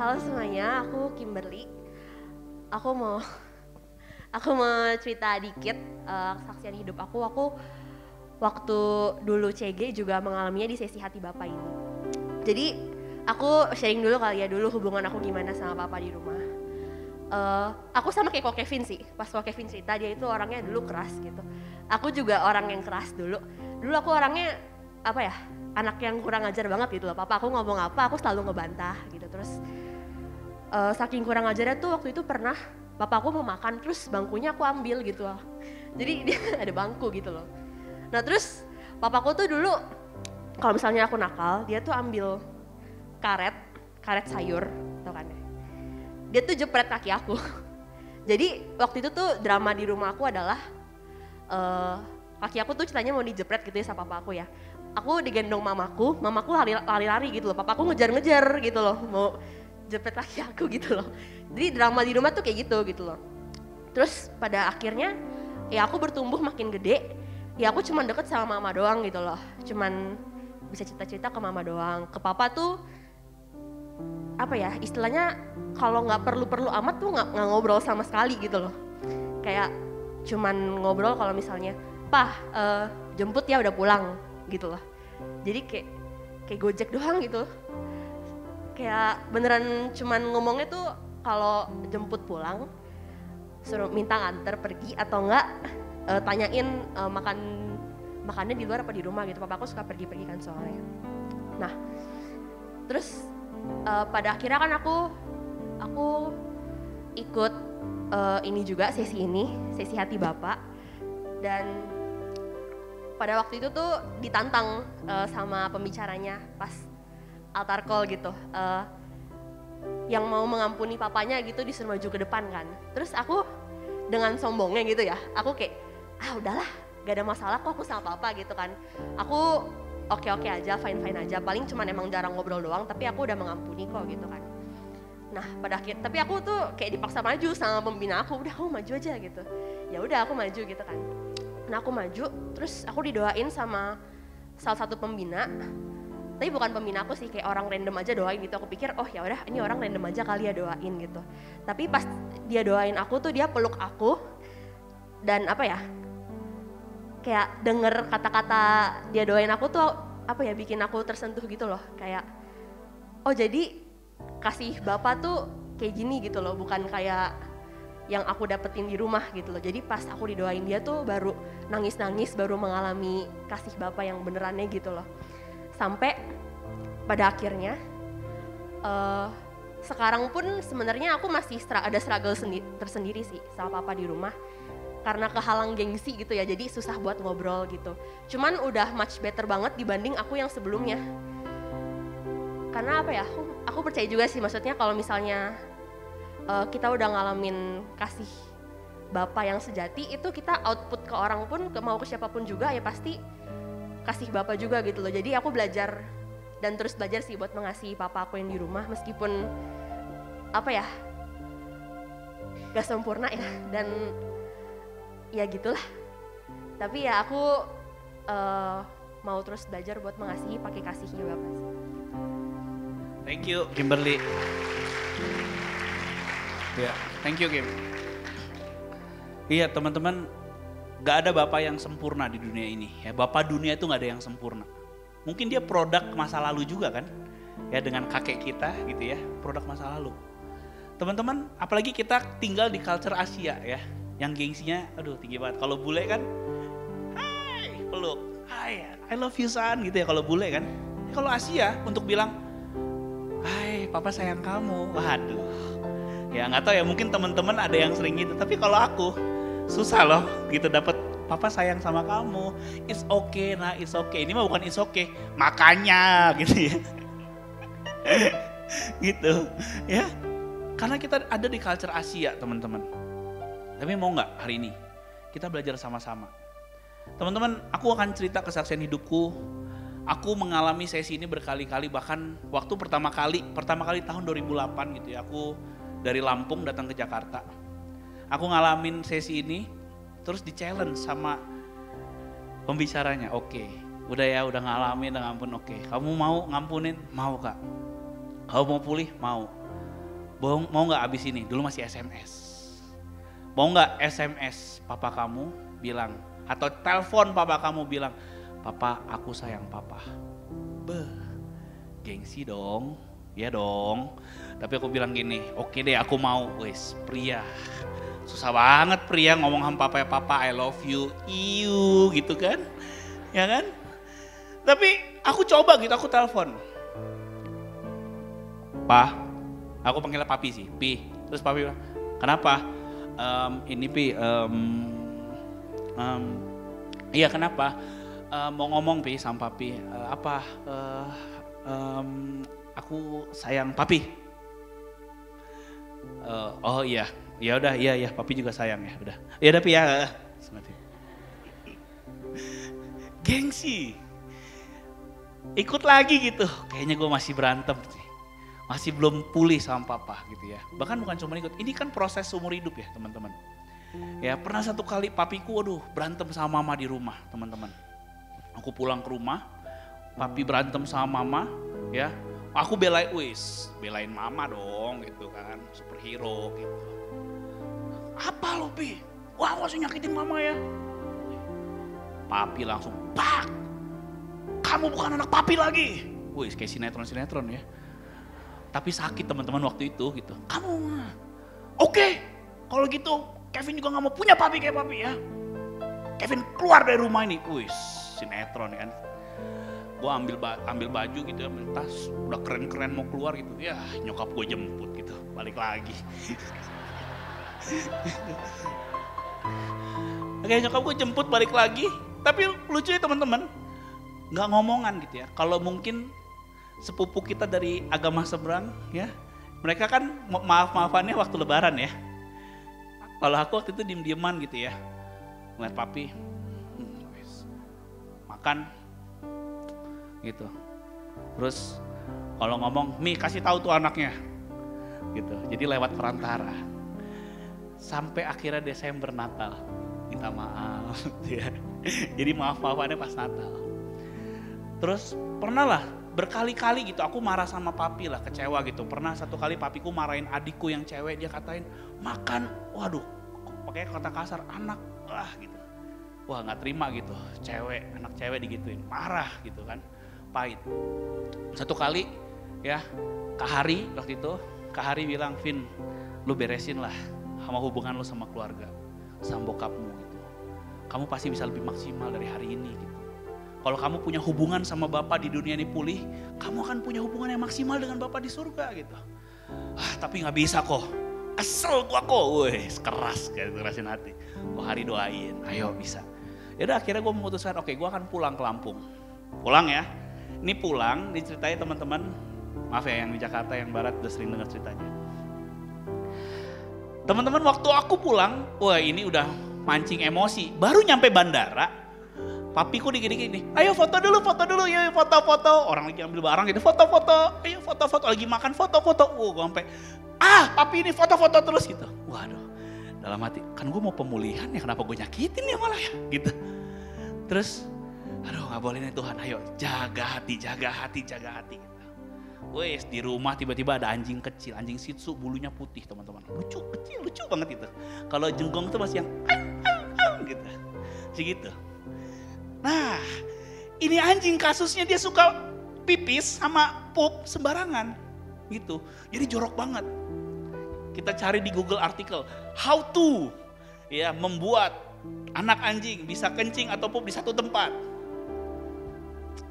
Halo semuanya, aku Kimberly. Aku mau cerita dikit kesaksian hidup aku. Aku waktu dulu CG juga mengalaminya di sesi hati Bapak ini. Jadi aku sharing dulu kali ya, dulu hubungan aku gimana sama Papa di rumah. Aku sama kayak Ko Kevin sih, pas Ko Kevin cerita dia itu orangnya dulu keras gitu. Aku juga orang yang keras dulu. Dulu aku orangnya apa ya, anak yang kurang ajar banget gitu loh. Papa aku ngomong apa, aku selalu ngebantah gitu. Terus saking kurang ajarnya tuh waktu itu pernah Papa aku mau makan, terus bangkunya aku ambil gitu loh. Jadi dia ada bangku gitu loh. Nah terus papaku tuh dulu kalau misalnya aku nakal, dia tuh ambil karet sayur, tau kan ya. Dia tuh jepret kaki aku. Jadi waktu itu tuh drama di rumah aku adalah kaki aku tuh ceritanya mau dijepret gitu ya sama papa aku ya. Aku digendong mamaku lari-lari gitu loh. Papaku ngejar-ngejar gitu loh, mau jepret kaki aku gitu loh. Jadi drama di rumah tuh kayak gitu loh. Terus pada akhirnya ya aku bertumbuh makin gede. Ya aku cuman deket sama mama doang gitu loh. Cuman bisa cerita-cerita ke mama doang. Ke papa tuh apa ya istilahnya kalau nggak perlu-perlu amat tuh nggak ngobrol sama sekali gitu loh. Kayak cuman ngobrol kalau misalnya, "Pah, jemput ya udah pulang." gitu loh. Jadi kayak Gojek doang gitu. Kayak beneran cuman ngomongnya tuh kalau jemput pulang suruh minta nganter pergi atau enggak tanyain makannya di luar apa di rumah gitu. Papa aku suka pergi-pergi kan soalnya. Nah, terus pada akhirnya kan aku ikut ini juga sesi hati Bapak. Dan pada waktu itu tuh ditantang sama pembicaranya pas altar call gitu. Yang mau mengampuni papanya gitu disuruh maju ke depan kan. Terus aku dengan sombongnya gitu ya, aku kayak udahlah gak ada masalah kok aku sama papa gitu kan. Aku oke aja, fine aja, paling cuman emang jarang ngobrol doang tapi aku udah mengampuni kok gitu kan. Nah pada akhir, tapi aku tuh kayak dipaksa maju sama pembina aku, udah kamu maju aja gitu. Ya udah aku maju gitu kan. Nah aku maju, terus aku didoain sama salah satu pembina. Tapi bukan pembina aku sih, kayak orang random aja doain gitu. Aku pikir, oh ya udah ini orang random aja kali ya doain gitu. Tapi pas dia doain aku tuh dia peluk aku dan apa ya? Kayak denger kata-kata dia doain aku tuh apa ya, bikin aku tersentuh gitu loh, kayak oh jadi kasih Bapak tuh kayak gini gitu loh, bukan kayak yang aku dapetin di rumah gitu loh. Jadi pas aku didoain dia tuh baru nangis-nangis, baru mengalami kasih Bapak yang benerannya gitu loh. Sampai pada akhirnya sekarang pun sebenarnya aku masih ada struggle tersendiri sih sama Papa di rumah. Karena kehalang gengsi gitu ya, jadi susah buat ngobrol gitu. Cuman udah much better banget dibanding aku yang sebelumnya. Karena apa ya, aku percaya juga sih, maksudnya kalau misalnya kita udah ngalamin kasih Bapa yang sejati, itu kita output ke orang pun, mau ke siapapun juga ya pasti kasih Bapa juga gitu loh. Jadi aku belajar dan terus belajar sih buat mengasihi Papa aku yang di rumah, meskipun apa ya, gak sempurna ya, dan ya gitulah. Tapi ya aku mau terus belajar buat mengasihi pakai kasihnya Bapak sih. Thank you Kimberly. Ya, thank you Kim. Iya teman-teman, gak ada bapak yang sempurna di dunia ini. Ya, bapak dunia itu gak ada yang sempurna. Mungkin dia produk masa lalu juga kan, ya dengan kakek kita gitu ya, produk masa lalu. Teman-teman, apalagi kita tinggal di culture Asia ya, yang gengsinya aduh tinggi banget. Kalau bule kan, hai peluk, hai I love you son gitu ya kalau bule kan. Kalau Asia untuk bilang, hai papa sayang kamu, waduh. Ya nggak tahu ya, mungkin teman-teman ada yang sering gitu. Tapi kalau aku susah loh gitu dapat papa sayang sama kamu. It's okay nah, it's okay. Ini mah bukan it's okay, makanya gitu ya. Gitu ya. Karena kita ada di culture Asia teman-teman. Tapi mau nggak hari ini kita belajar sama-sama. Teman-teman, aku akan cerita kesaksian hidupku. Aku mengalami sesi ini berkali-kali, bahkan waktu pertama kali tahun 2008 gitu ya. Aku dari Lampung datang ke Jakarta. Aku ngalamin sesi ini, terus di challenge sama pembicaranya. Oke, udah ya, udah ngalamin, udah ngampun. Oke, kamu mau ngampunin? Mau kak. Kamu mau pulih? Mau. Mau nggak abis ini? Dulu masih SMS. Mau nggak SMS papa kamu bilang, atau telepon papa kamu bilang, papa aku sayang papa. Gengsi dong, ya dong. Tapi aku bilang gini, oke deh aku mau. Wes pria, susah banget pria ngomong sama papa ya, papa I love you, gitu kan, ya kan. Tapi aku coba gitu, aku telepon. Pa, aku panggilnya papi sih, Pi. Terus papi bilang, kenapa? Ini Pi, iya kenapa? Mau ngomong Pi sama papi, apa? Aku sayang papi. Oh iya, ya udah, iya papi juga sayang ya, udah. Ya udah Pi ya. Gengsi, ikut lagi gitu. Kayaknya gue masih berantem sih. Masih belum pulih sama papa gitu ya. Bahkan bukan cuma ikut, ini kan proses seumur hidup ya teman-teman. Ya pernah satu kali papiku berantem sama mama di rumah teman-teman. Aku pulang ke rumah, papi berantem sama mama ya. Aku belain mama dong gitu kan, superhero gitu. Apa lo Pi? Wah masih nyakitin mama ya. Papi langsung, pak! Kamu bukan anak papi lagi. Wih kayak sinetron ya. Tapi sakit teman-teman waktu itu gitu. Kamu, oke, kalau gitu Kevin juga gak mau punya papi kayak papi ya. Kevin keluar dari rumah ini. Wih, sinetron kan. Gue ambil baju gitu ya, tas udah keren-keren mau keluar gitu. Ya nyokap gue jemput gitu, balik lagi. Oke, nyokap gue jemput balik lagi. Tapi lucu ya teman-teman, gak ngomongan gitu ya. Kalau mungkin sepupu kita dari agama seberang ya, mereka kan maaf-maafannya waktu lebaran ya. Kalau aku waktu itu diem-dieman gitu ya, ngeliat papi, makan gitu. Terus kalau ngomong, Mi kasih tahu tuh anaknya, gitu. Jadi lewat perantara. Sampai akhirnya Desember Natal, minta maaf, ya. Jadi maaf-maafannya pas Natal. Terus pernah lah berkali-kali gitu aku marah sama papi lah, kecewa gitu. Pernah satu kali papiku marahin adikku yang cewek, dia katain makan, waduh pakai kata kasar, anak lah gitu. Wah nggak terima gitu, anak cewek digituin, marah gitu kan. pahit. Satu kali ya, Kak Hari waktu itu, Kak Hari bilang, Vin, lu beresin lah sama hubungan lu sama keluarga, sama bokapmu gitu. Kamu pasti bisa lebih maksimal dari hari ini gitu. Kalau kamu punya hubungan sama Bapa di dunia ini pulih, kamu akan punya hubungan yang maksimal dengan Bapa di surga gitu. Tapi gak bisa kok, kesel gua kok, keras, kayak kerasin hati. Kok Hari doain, ayo bisa. Yaudah akhirnya gue memutuskan, oke, gue akan pulang ke Lampung. Pulang ya, ini pulang diceritain teman-teman, maaf ya yang di Jakarta yang Barat udah sering dengar ceritanya. Teman-teman waktu aku pulang, wah ini udah mancing emosi, baru nyampe bandara, papiku dikit-dikit nih, ayo foto dulu, ya foto-foto. Orang lagi ambil barang gitu, foto-foto, ayo foto-foto, lagi makan foto-foto. Gue sampai, papi ini foto-foto terus gitu. Waduh, dalam hati, kan gue mau pemulihan ya, kenapa gue nyakitin ya malah ya, gitu. Terus, aduh gak boleh nih Tuhan, ayo jaga hati. Gitu. Wes di rumah tiba-tiba ada anjing kecil, anjing Shih Tzu bulunya putih teman-teman. Lucu banget itu. Kalau jenggong tuh masih yang gitu. Segitu. Nah, ini anjing kasusnya dia suka pipis sama pup sembarangan gitu. Jadi jorok banget. Kita cari di Google artikel, how to ya membuat anak anjing bisa kencing atau pup di satu tempat.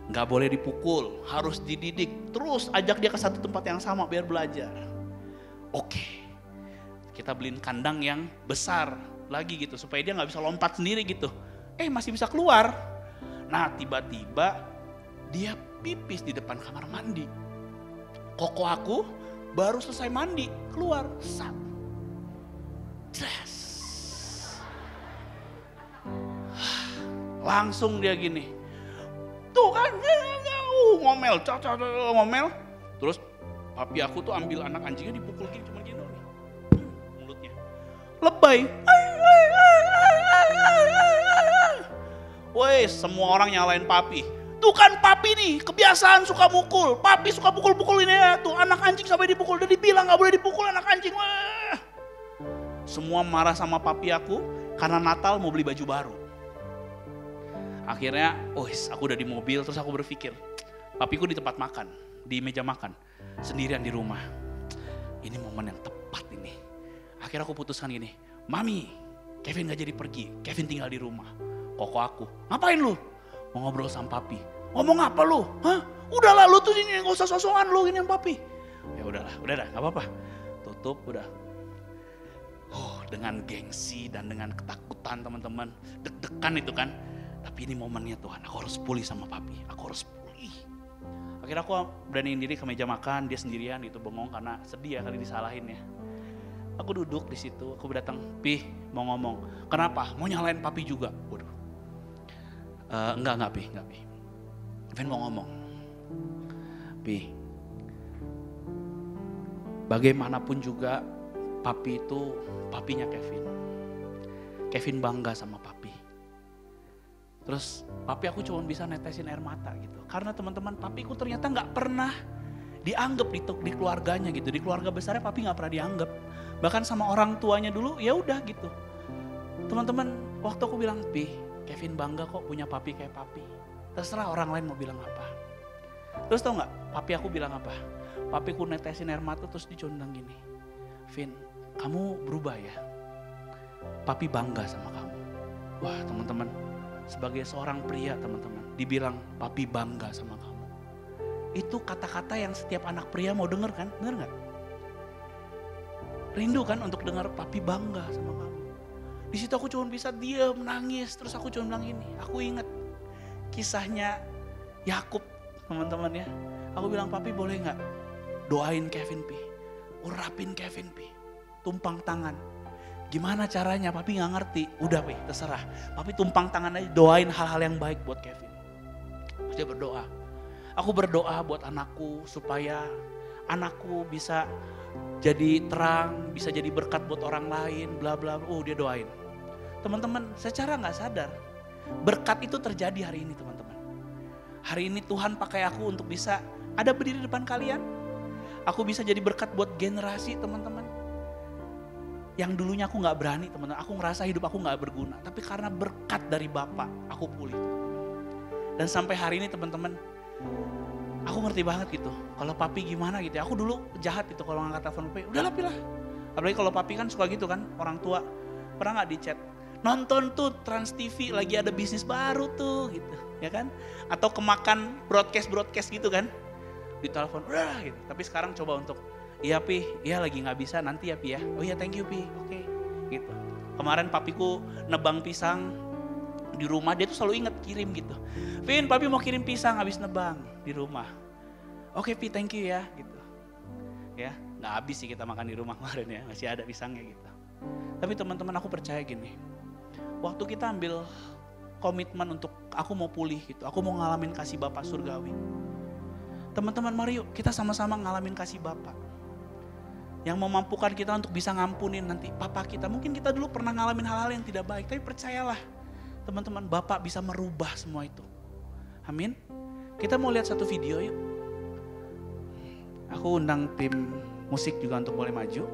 Nggak boleh dipukul, harus dididik. Terus ajak dia ke satu tempat yang sama biar belajar. Oke, kita beliin kandang yang besar lagi gitu supaya dia nggak bisa lompat sendiri gitu. Masih bisa keluar. Nah tiba-tiba dia pipis di depan kamar mandi. Koko aku baru selesai mandi, keluar, sat. Dress. Langsung dia gini. Tuh kan, ngomel. Terus papi aku tuh ambil anak anjingnya dipukul gini, cuma gini doang nih. Mulutnya. Lebay. Woi, semua orang nyalain papi. Tuh kan papi nih, kebiasaan suka mukul. Papi suka pukul-pukulin ya. Tuh anak anjing sampai dipukul. Udah dibilang gak boleh dipukul anak anjing. Wah. Semua marah sama papi aku karena Natal mau beli baju baru. Akhirnya, aku udah di mobil, terus aku berpikir, papiku di tempat makan, di meja makan, sendirian di rumah. Ini momen yang tepat ini. Akhirnya aku putuskan gini, Mami, Kevin gak jadi pergi, Kevin tinggal di rumah. Koko aku, ngapain lu? Mau ngobrol sama papi. Ngomong apa lu? Hah? Udahlah lu tuh ini gak usah sosokan lu ini yang papi. Ya udah gak apa-apa. Tutup udah. Dengan gengsi dan dengan ketakutan teman-teman, deg-degan itu kan. Tapi ini momennya Tuhan, aku harus pulih sama papi, aku harus pulih. Akhirnya aku beraniin diri ke meja makan, dia sendirian gitu bengong karena sedih ya kali disalahin ya. Aku duduk di situ, aku datang, Pi mau ngomong, kenapa? Mau nyalain papi juga? Waduh. Enggak Pi. Kevin mau ngomong, Pi, bagaimanapun juga papi itu papinya Kevin. Kevin bangga sama papi. Terus papi aku cuma bisa netesin air mata gitu. Karena teman-teman papiku ternyata gak pernah dianggap di keluarganya gitu. Di keluarga besarnya papi gak pernah dianggap. Bahkan sama orang tuanya dulu ya udah gitu. Teman-teman waktu aku bilang, Pi, Kevin bangga kok punya papi kayak papi. Terserah orang lain mau bilang apa. Terus tau gak papi aku bilang apa? Papiku netesin air mata terus dicundang gini. Vin, kamu berubah ya. Papi bangga sama kamu. Wah teman-teman. Sebagai seorang pria teman-teman, dibilang papi bangga sama kamu. Itu kata-kata yang setiap anak pria mau denger kan, bener gak? Rindu kan untuk dengar papi bangga sama kamu. Di situ aku cuma bisa diam, nangis, terus aku cuma bilang gini, aku ingat kisahnya Yakub teman-teman ya. Aku bilang papi boleh gak doain Kevin Pi, urapin Kevin Pi, tumpang tangan. Gimana caranya? Papi gak ngerti. Udah Pi, terserah. Papi tumpang tangan aja, doain hal-hal yang baik buat Kevin. Terus dia berdoa. Aku berdoa buat anakku supaya anakku bisa jadi terang, bisa jadi berkat buat orang lain, bla bla. Dia doain. Teman-teman, secara gak sadar, berkat itu terjadi hari ini teman-teman. Hari ini Tuhan pakai aku untuk bisa ada berdiri depan kalian. Aku bisa jadi berkat buat generasi teman-teman. Yang dulunya aku gak berani teman-teman, aku ngerasa hidup aku gak berguna. Tapi karena berkat dari Bapa, aku pulih. Dan sampai hari ini teman-teman, Aku ngerti banget gitu, kalau papi gimana gitu ya. Aku dulu jahat gitu kalau ngangkat telepon papi, udahlah pilah. Apalagi kalau papi kan suka gitu kan, orang tua. Pernah gak di chat, nonton tuh Trans TV lagi ada bisnis baru tuh gitu, ya kan. Atau kemakan broadcast gitu kan, di telepon, udah gitu. Tapi sekarang coba untuk, iya pi, iya lagi gak bisa nanti ya pi ya. Oh iya thank you pi, oke gitu. Kemarin papiku nebang pisang di rumah, dia tuh selalu inget kirim gitu. Vin, papi mau kirim pisang habis nebang di rumah. Oke pi, thank you ya gitu. Ya, nggak habis sih kita makan di rumah kemarin ya, masih ada pisangnya gitu. Tapi teman-teman aku percaya gini, waktu kita ambil komitmen untuk aku mau pulih gitu, aku mau ngalamin kasih Bapa surgawi. Teman-teman mari yuk kita sama-sama ngalamin kasih Bapa. Yang memampukan kita untuk bisa ngampunin nanti Papa kita. Mungkin kita dulu pernah ngalamin hal-hal yang tidak baik, tapi percayalah teman-teman, Bapak bisa merubah semua itu. Amin. Kita mau lihat satu video yuk. Aku undang tim musik juga untuk boleh maju.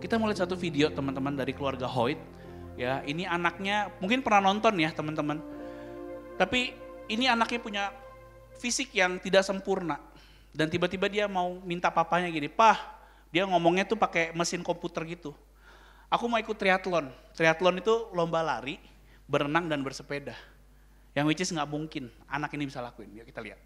Kita mau lihat satu video teman-teman dari keluarga Hoyt. Ya, ini anaknya mungkin pernah nonton ya teman-teman. Tapi ini anaknya punya fisik yang tidak sempurna. Dan tiba-tiba dia mau minta papanya gini, "Pah," dia ngomongnya tuh pakai mesin komputer gitu. "Aku mau ikut triathlon." Triathlon itu lomba lari, berenang dan bersepeda. Yang which is gak mungkin anak ini bisa lakuin. Yuk kita lihat.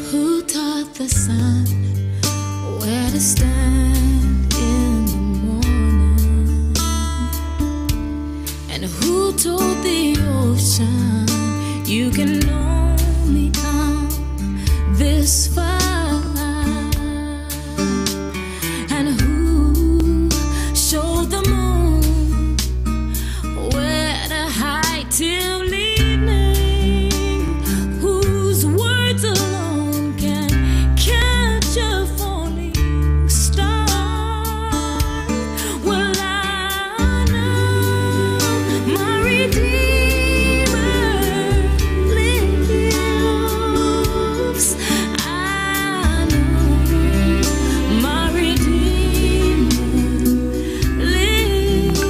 Who taught the sun where to stand in the morning? And who told the ocean you can only come this far? And who showed the moon where to hide till evening? Whose words alone can catch a falling star? Well, I know my Redeemer lives. I know my Redeemer lives.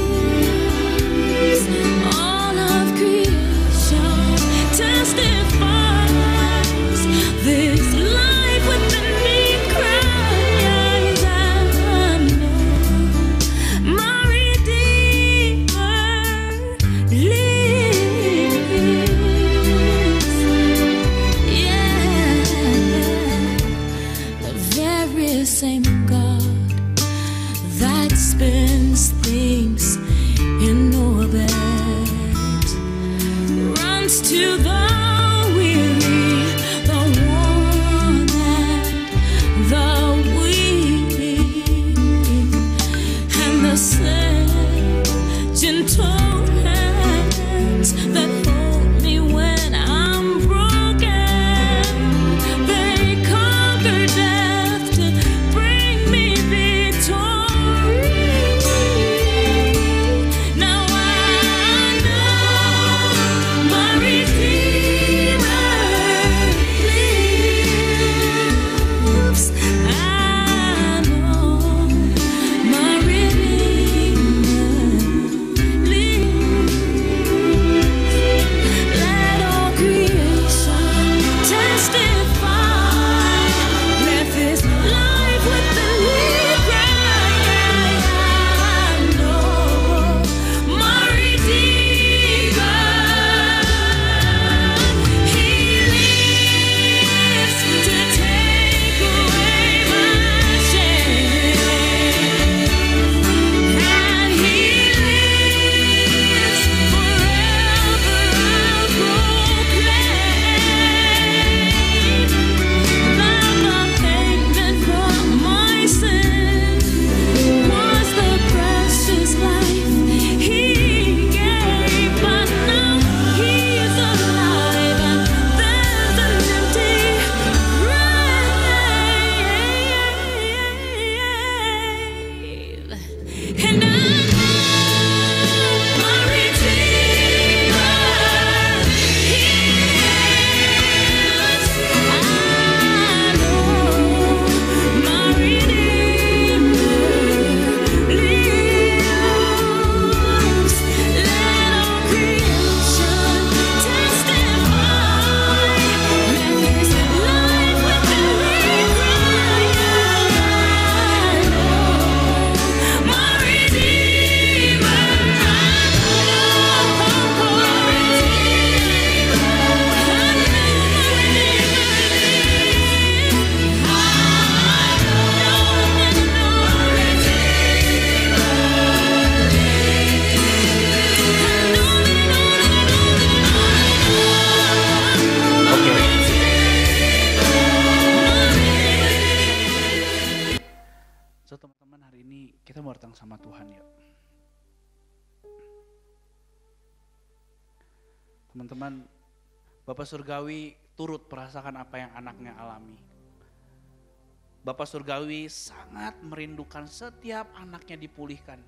All of creation testifies this life within me cries. I know my Redeemer lives. Yeah, the very same God that spins things in orbit runs to the weary, the worn and the weak, and the same gentle hands that hold me when I'm broken. They conquer death to bring Kita mau datang sama Tuhan yuk. Teman-teman, Bapak Surgawi turut merasakan apa yang anaknya alami. Bapak Surgawi sangat merindukan setiap anaknya dipulihkan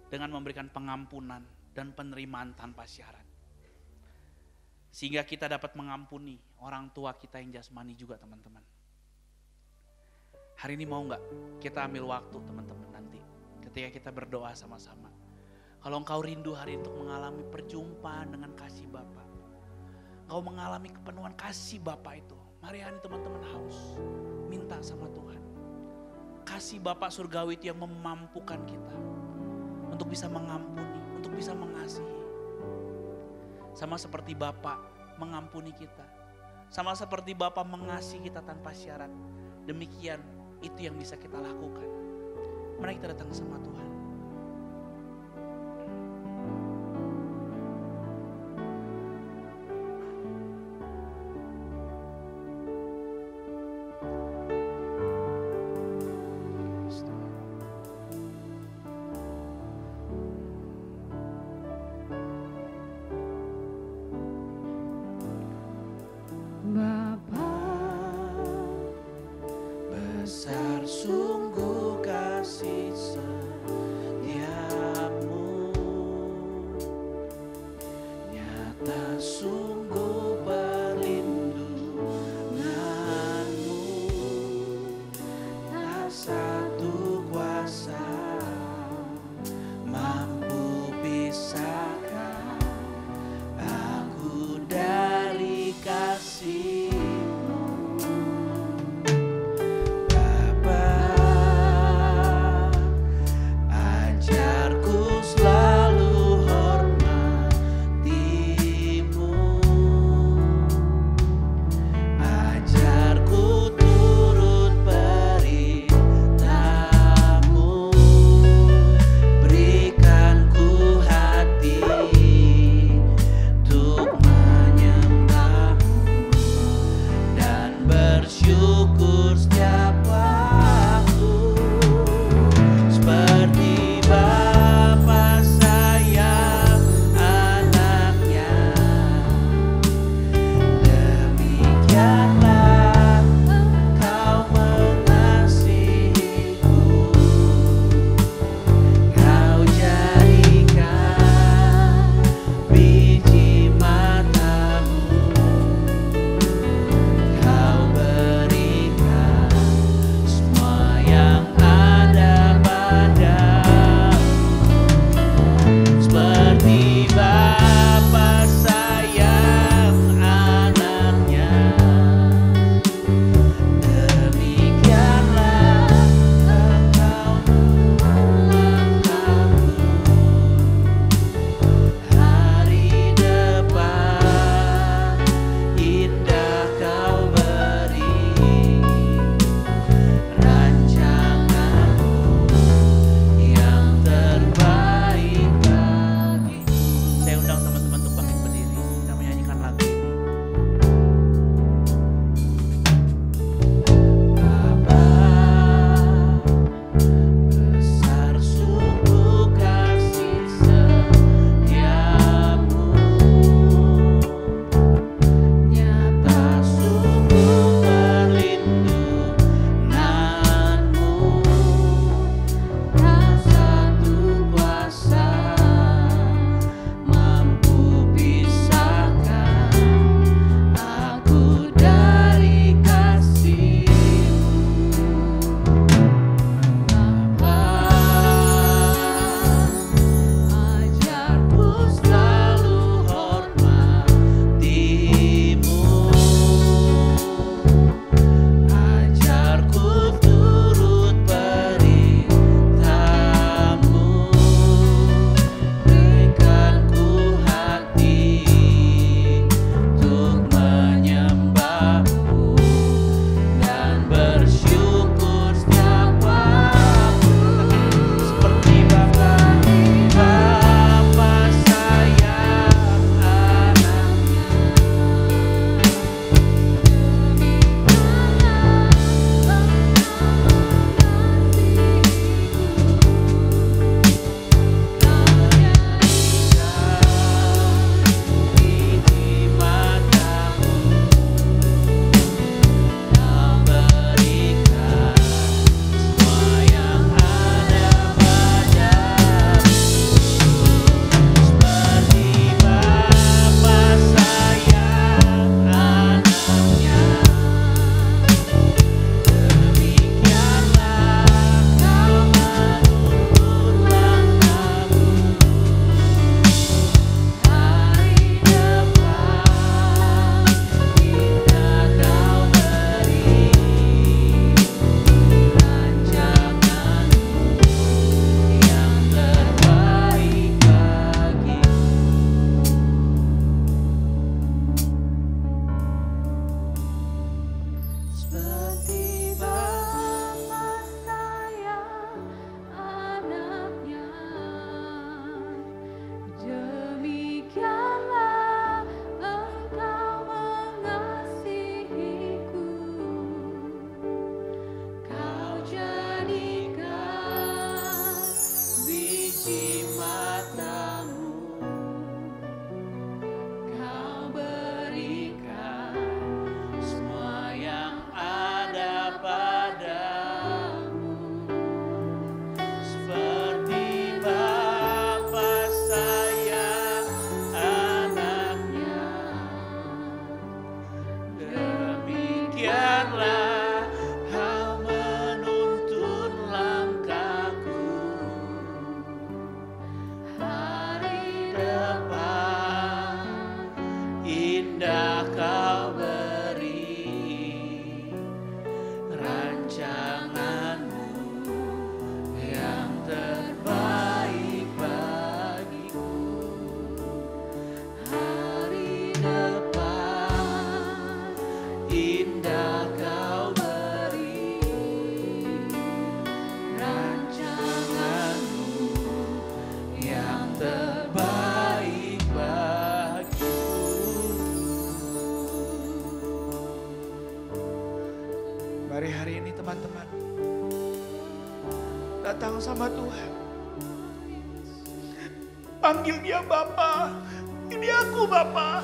dengan memberikan pengampunan dan penerimaan tanpa syarat. Sehingga kita dapat mengampuni orang tua kita yang jasmani juga teman-teman. Hari ini mau gak kita ambil waktu teman-teman nanti ketika kita berdoa sama-sama. Kalau engkau rindu hari ini untuk mengalami perjumpaan dengan kasih Bapa, engkau mengalami kepenuhan kasih Bapa itu, mari hari ini teman-teman haus minta sama Tuhan. Kasih Bapa Surgawi itu yang memampukan kita untuk bisa mengampuni, untuk bisa mengasihi. Sama seperti Bapa mengampuni kita, sama seperti Bapa mengasihi kita tanpa syarat. Demikian itu yang bisa kita lakukan. Mari kita datang sama Tuhan. Besar sungguh kasih setiamu, nyata sungguh perlindunganmu, tak satu kuasa mampu pisahkan aku dari kasih. Mari hari ini teman-teman datang sama Tuhan. Panggil dia Bapa. Ini aku Bapa.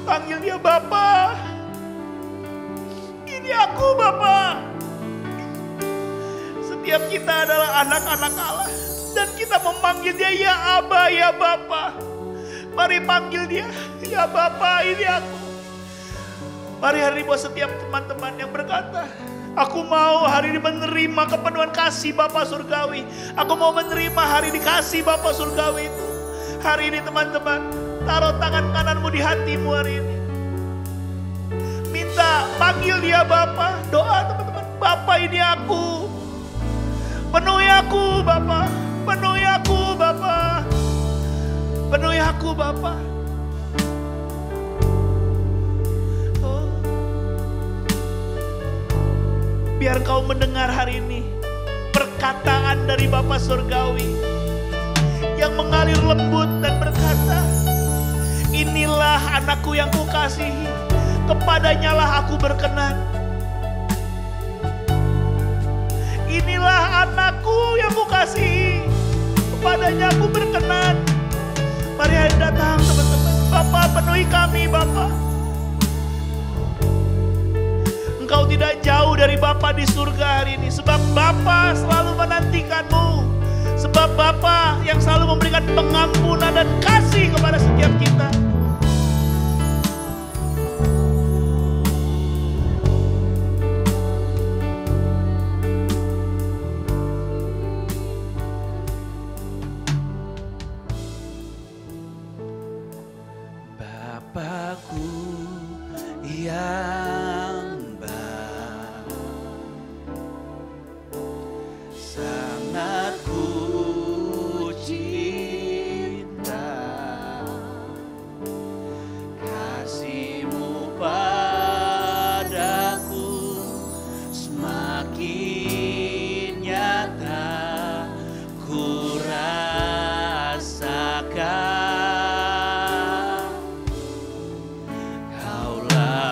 Panggil dia Bapa. Ini aku Bapa. Setiap kita adalah anak-anak Allah. Dan kita memanggil dia ya Aba, ya Bapa. Mari panggil dia, ya Bapa, ini aku. Mari hari ini buat setiap teman-teman yang berkata, aku mau hari ini menerima kepenuhan kasih Bapa Surgawi. Aku mau menerima hari ini kasih Bapa Surgawi itu. Hari ini teman-teman, taruh tangan kananmu di hatimu hari ini. Minta, panggil dia Bapa. Doa teman-teman, Bapa ini aku. Penuhi aku Bapa. Penuhi aku Bapa. Penuhi aku Bapa. Oh. Biar kau mendengar hari ini perkataan dari Bapa Surgawi yang mengalir lembut dan berkata, inilah anakku yang kukasihi, kepadanya lah aku berkenan. Inilah anakku yang kukasihi, kepadanya aku berkenan. Mari hari datang teman-teman. Bapa, penuhi kami Bapa. Engkau tidak jauh dari Bapa di surga hari ini. Sebab Bapa selalu menantikanmu. Sebab Bapa yang selalu memberikan pengampunan dan kasih kepada setiap kita. Bapakku yang baik, sangat ku cinta, kasih-Mu padaku semakin nyata ku rasakan.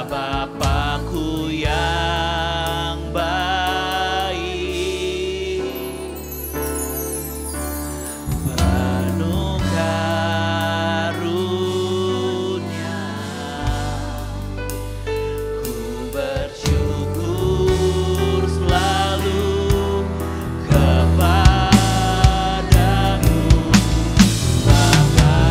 Bapakku yang baik, penuh karunia, ku bersyukur selalu kepadamu Bapa.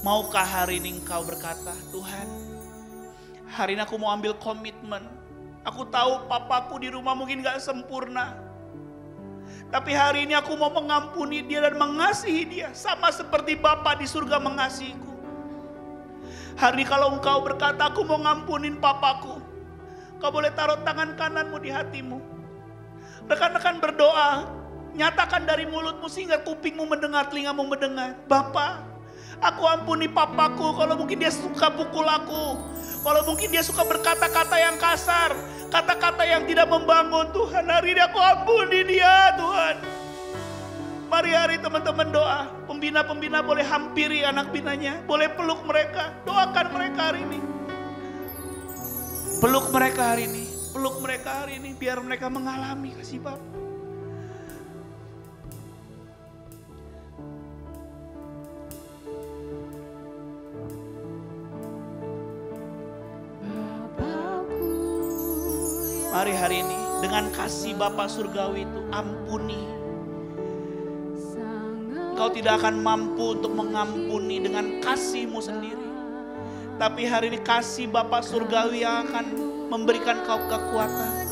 Maukah hari ini engkau berkata, Tuhan, hari ini aku mau ambil komitmen. Aku tahu papaku di rumah mungkin gak sempurna. Tapi hari ini aku mau mengampuni dia dan mengasihi dia. Sama seperti Bapa di surga mengasihiku. Hari ini kalau engkau berkata, aku mau ngampunin papaku. Kau boleh taruh tangan kananmu di hatimu. Rekan-rekan berdoa. Nyatakan dari mulutmu sehingga kupingmu mendengar, telingamu mendengar. Bapa, aku ampuni papaku kalau mungkin dia suka pukul aku. Kalau mungkin dia suka berkata-kata yang kasar. Kata-kata yang tidak membangun. Tuhan, hari ini aku ampuni dia Tuhan. Mari hari teman-teman doa. Pembina-pembina boleh hampiri anak binanya. Boleh peluk mereka. Doakan mereka hari ini. Peluk mereka hari ini. Peluk mereka hari ini. Biar mereka mengalami kasih Bapa. Mari hari ini dengan kasih Bapa surgawi itu ampuni. Engkau tidak akan mampu untuk mengampuni dengan kasih-Mu sendiri. Tapi hari ini kasih Bapa surgawi yang akan memberikan kau kekuatan.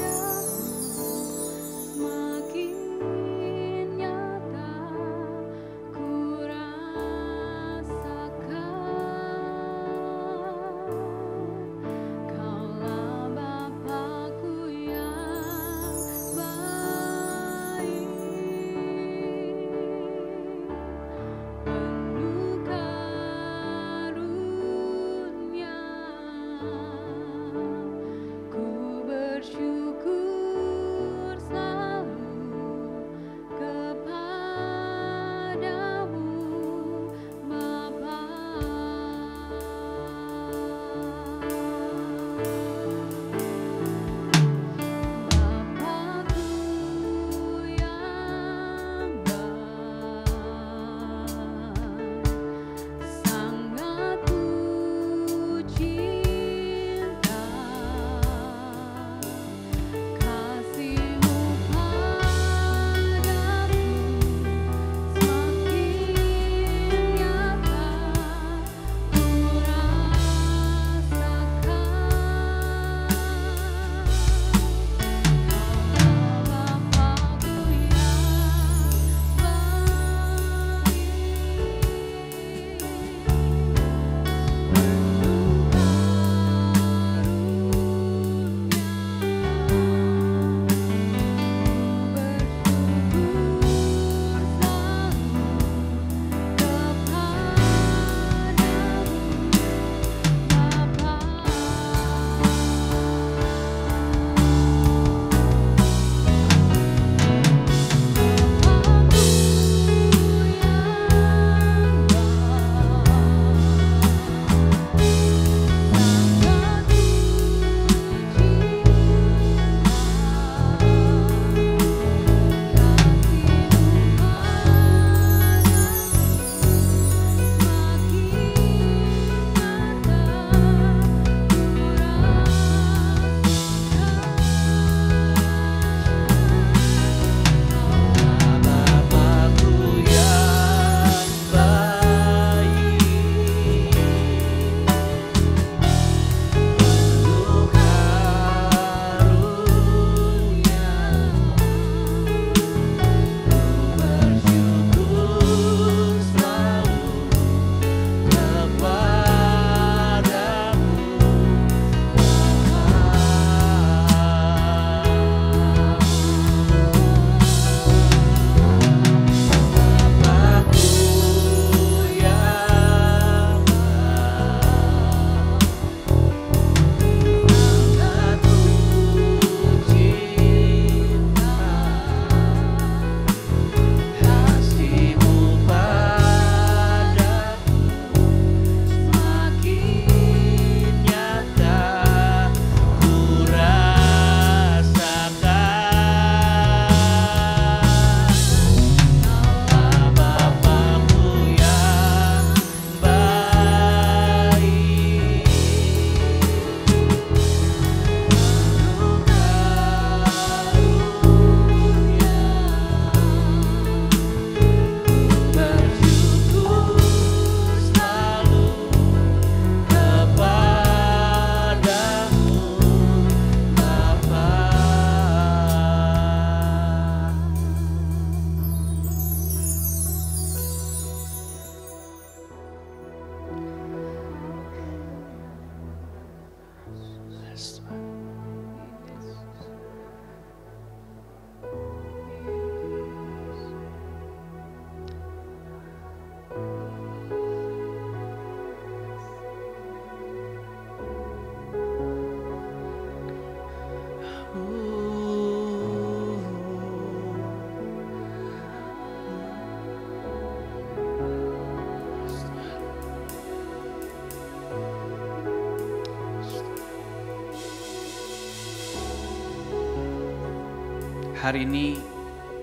hari ini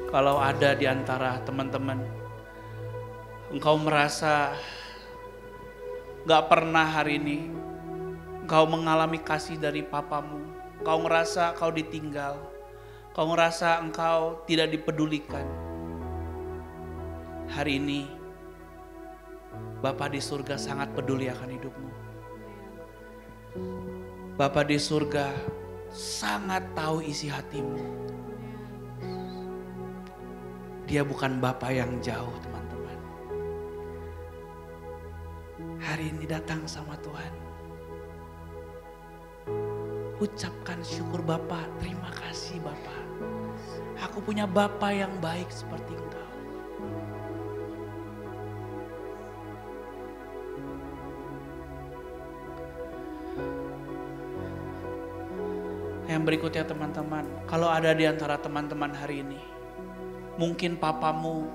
kalau ada di antara teman-teman, engkau merasa gak pernah hari ini engkau mengalami kasih dari papamu, kau ngerasa kau ditinggal, kau ngerasa engkau tidak dipedulikan. Hari ini Bapa di surga sangat peduli akan hidupmu. Bapa di surga sangat tahu isi hatimu. Dia bukan Bapa yang jauh, teman-teman. Hari ini datang sama Tuhan. Ucapkan syukur Bapa, terima kasih Bapa. Aku punya Bapa yang baik seperti Engkau. Yang berikutnya teman-teman, kalau ada di antara teman-teman hari ini, mungkin papamu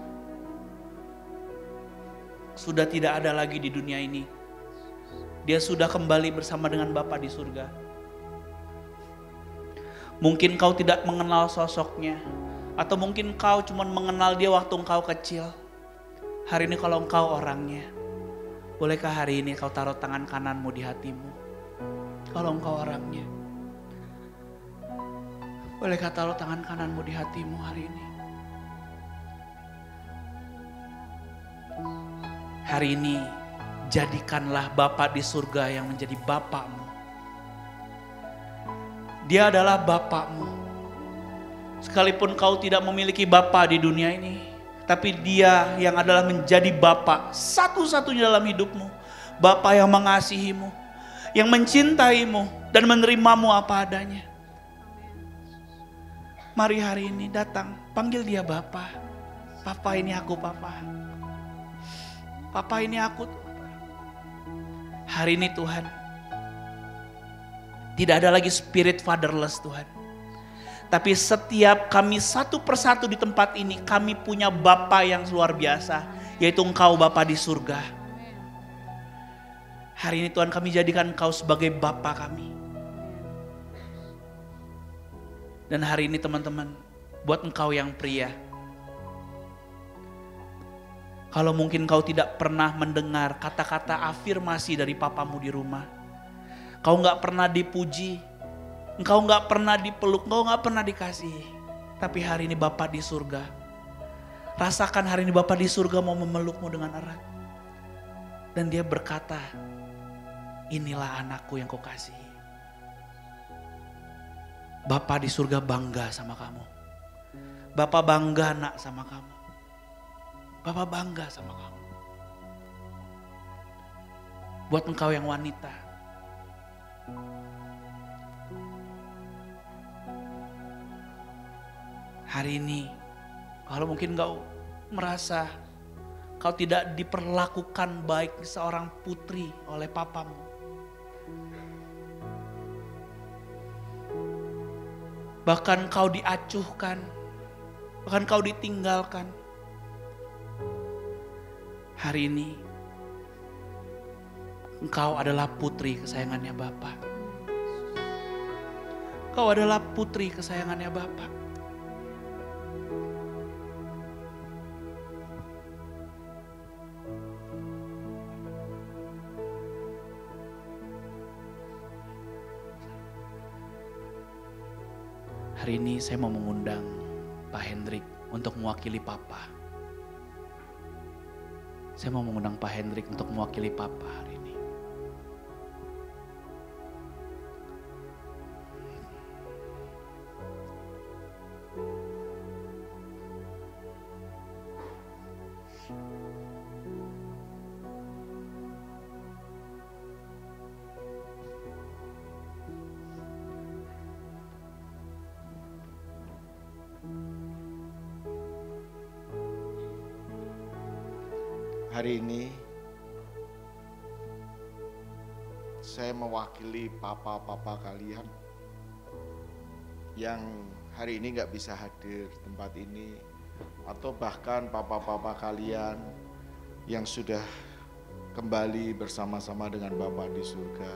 sudah tidak ada lagi di dunia ini. Dia sudah kembali bersama dengan Bapa di surga. Mungkin kau tidak mengenal sosoknya, atau mungkin kau cuma mengenal dia waktu engkau kecil. Hari ini kalau engkau orangnya, bolehkah hari ini kau taruh tangan kananmu di hatimu? Kalau engkau orangnya, bolehkah taruh tangan kananmu di hatimu hari ini? Hari ini jadikanlah Bapa di surga yang menjadi Bapakmu. Dia adalah Bapakmu. Sekalipun kau tidak memiliki Bapa di dunia ini, tapi Dia yang adalah menjadi Bapa satu-satunya dalam hidupmu. Bapa yang mengasihimu, yang mencintaimu dan menerimamu apa adanya. Mari hari ini datang, panggil dia Bapa. Papa, ini aku Papa. Papa, ini aku. Hari ini Tuhan, tidak ada lagi spirit fatherless Tuhan. Tapi setiap kami satu persatu di tempat ini, kami punya Bapa yang luar biasa, yaitu Engkau Bapa di surga. Hari ini Tuhan, kami jadikan Engkau sebagai Bapa kami. Dan hari ini teman-teman, buat engkau yang pria, kalau mungkin kau tidak pernah mendengar kata-kata afirmasi dari papamu di rumah, kau gak pernah dipuji, engkau gak pernah dipeluk, engkau gak pernah dikasih. Tapi hari ini Bapa di surga, rasakan hari ini Bapa di surga mau memelukmu dengan erat. Dan dia berkata, inilah anakku yang kau kasihi. Bapa di surga bangga sama kamu. Bapa bangga nak sama kamu. Bapa bangga sama kamu. Buat engkau yang wanita, hari ini kalau mungkin kau merasa kau tidak diperlakukan baik seorang putri oleh papamu, bahkan kau diacuhkan, bahkan kau ditinggalkan. Hari ini engkau adalah putri kesayangannya Bapa. Kau adalah putri kesayangannya Bapa. Hari ini saya mau mengundang Pak Hendrik untuk mewakili Papa. Saya mau mengundang Pak Hendrik untuk mewakili Papa hari ini. Hari ini saya mewakili papa-papa kalian yang hari ini gak bisa hadir di tempat ini, atau bahkan papa-papa kalian yang sudah kembali bersama-sama dengan Bapa di surga.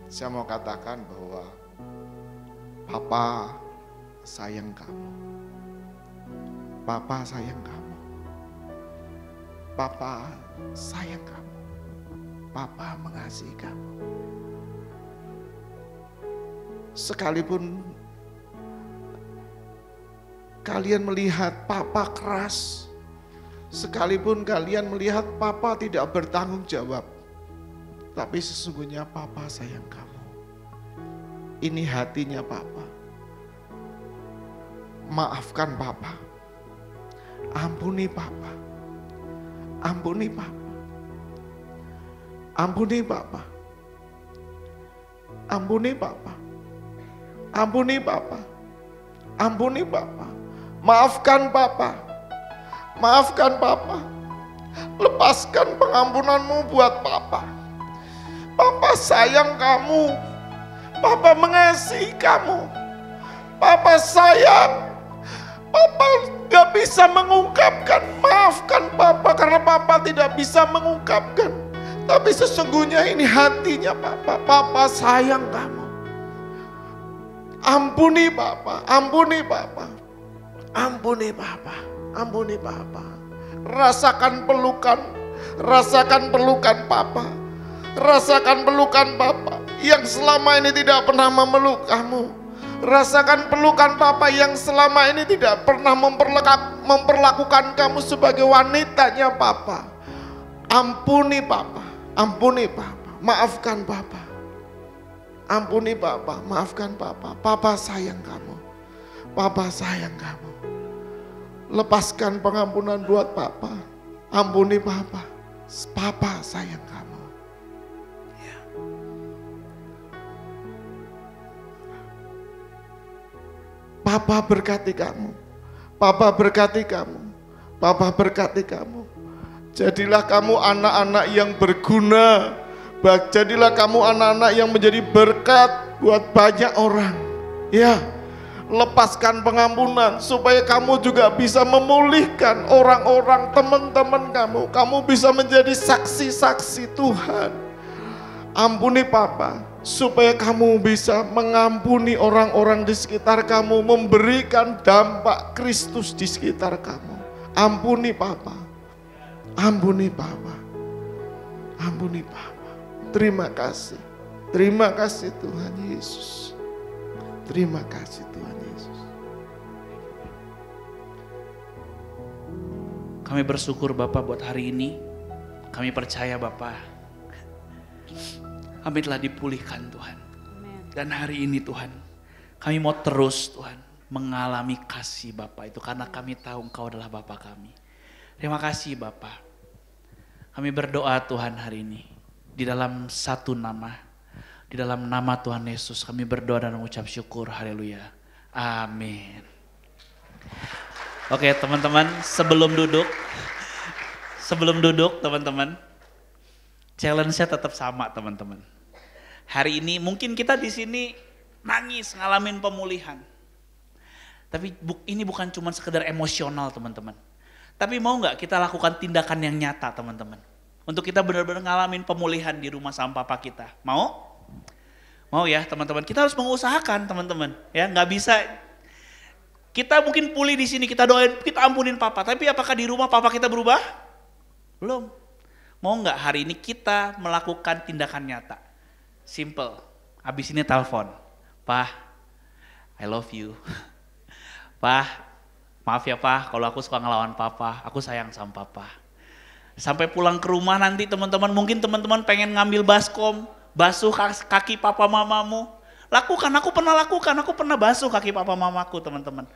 Saya mau katakan bahwa Papa sayang kamu. Papa sayang kamu. Papa sayang kamu. Papa mengasihi kamu. sekalipun kalian melihat papa keras, sekalipun kalian melihat papa tidak bertanggung jawab, tapi sesungguhnya papa sayang kamu. Ini hatinya papa. Maafkan papa. Ampuni papa. Ampuni papa. Ampuni papa. Ampuni papa. Ampuni papa. Ampuni papa. Maafkan papa. Maafkan papa. Lepaskan pengampunanmu buat papa. Papa sayang kamu. Papa mengasihi kamu. Papa sayang. Papa gak bisa mengungkapkan. Maafkan papa karena papa tidak bisa mengungkapkan. Tapi sesungguhnya ini hatinya papa. Papa sayang kamu. Ampuni papa. Ampuni papa. Ampuni papa. Ampuni papa. Rasakan pelukan. Rasakan pelukan papa. Rasakan pelukan papa yang selama ini tidak pernah memeluk kamu. Rasakan pelukan papa yang selama ini tidak pernah memperlakukan kamu sebagai wanitanya papa. Ampuni papa. Ampuni papa. Maafkan papa. Ampuni papa. Maafkan papa. Papa sayang kamu. Papa sayang kamu. Lepaskan pengampunan buat papa. Ampuni papa. Papa sayang kamu. Papa berkati kamu. Papa berkati kamu. Papa berkati kamu. Jadilah kamu anak-anak yang berguna. Jadilah kamu anak-anak yang menjadi berkat buat banyak orang. Ya, lepaskan pengampunan supaya kamu juga bisa memulihkan orang-orang, teman-teman kamu. Kamu bisa menjadi saksi-saksi Tuhan. Ampuni papa. Supaya kamu bisa mengampuni orang-orang di sekitar kamu, memberikan dampak Kristus di sekitar kamu. Ampuni papa. Ampuni papa. Ampuni papa. Terima kasih. Terima kasih Tuhan Yesus. Terima kasih Tuhan Yesus. Kami bersyukur Bapak buat hari ini. Kami percaya Bapak, kami telah dipulihkan Tuhan. Dan hari ini Tuhan, kami mau terus Tuhan mengalami kasih Bapa itu karena kami tahu Engkau adalah Bapa kami. Terima kasih Bapa. Kami berdoa Tuhan hari ini di dalam satu nama, di dalam nama Tuhan Yesus kami berdoa dan mengucap syukur. Haleluya. Amin. Oke teman-teman, sebelum duduk teman-teman, challenge-nya tetap sama teman-teman. Hari ini mungkin kita di sini nangis, ngalamin pemulihan. Tapi ini bukan cuma sekedar emosional teman-teman. Tapi mau nggak kita lakukan tindakan yang nyata teman-teman. Untuk kita benar-benar ngalamin pemulihan di rumah sama papa kita. Mau? Mau ya teman-teman. Kita harus mengusahakan teman-teman. Ya nggak bisa. Kita mungkin pulih di sini, kita doain, kita ampunin papa. Tapi apakah di rumah papa kita berubah? Belum. Mau nggak hari ini kita melakukan tindakan nyata? Simple, habis ini telepon, Pak, I love you. Pak, maaf ya Pak, kalau aku suka ngelawan Papa, aku sayang sama Papa. Sampai pulang ke rumah nanti teman-teman, mungkin teman-teman pengen ngambil baskom, basuh kaki papa mamamu. Lakukan, aku pernah basuh kaki papa mamaku teman-teman.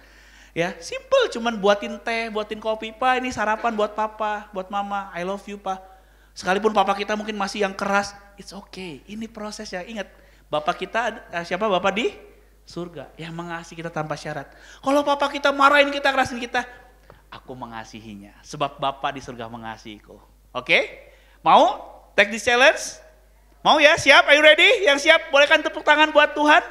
Ya, simple, cuman buatin teh, buatin kopi, Pak ini sarapan buat Papa, buat Mama, I love you Pak. Sekalipun Papa kita mungkin masih yang keras, it's okay, ini proses ya. Ingat, Bapak kita, siapa Bapak di surga yang mengasihi kita tanpa syarat. Kalau Papa kita marahin kita, kerasin kita, aku mengasihinya. Sebab Bapak di surga mengasihiku. Oke? Mau? Take this challenge? Mau ya? Siap? Are you ready? Yang siap bolehkan tepuk tangan buat Tuhan.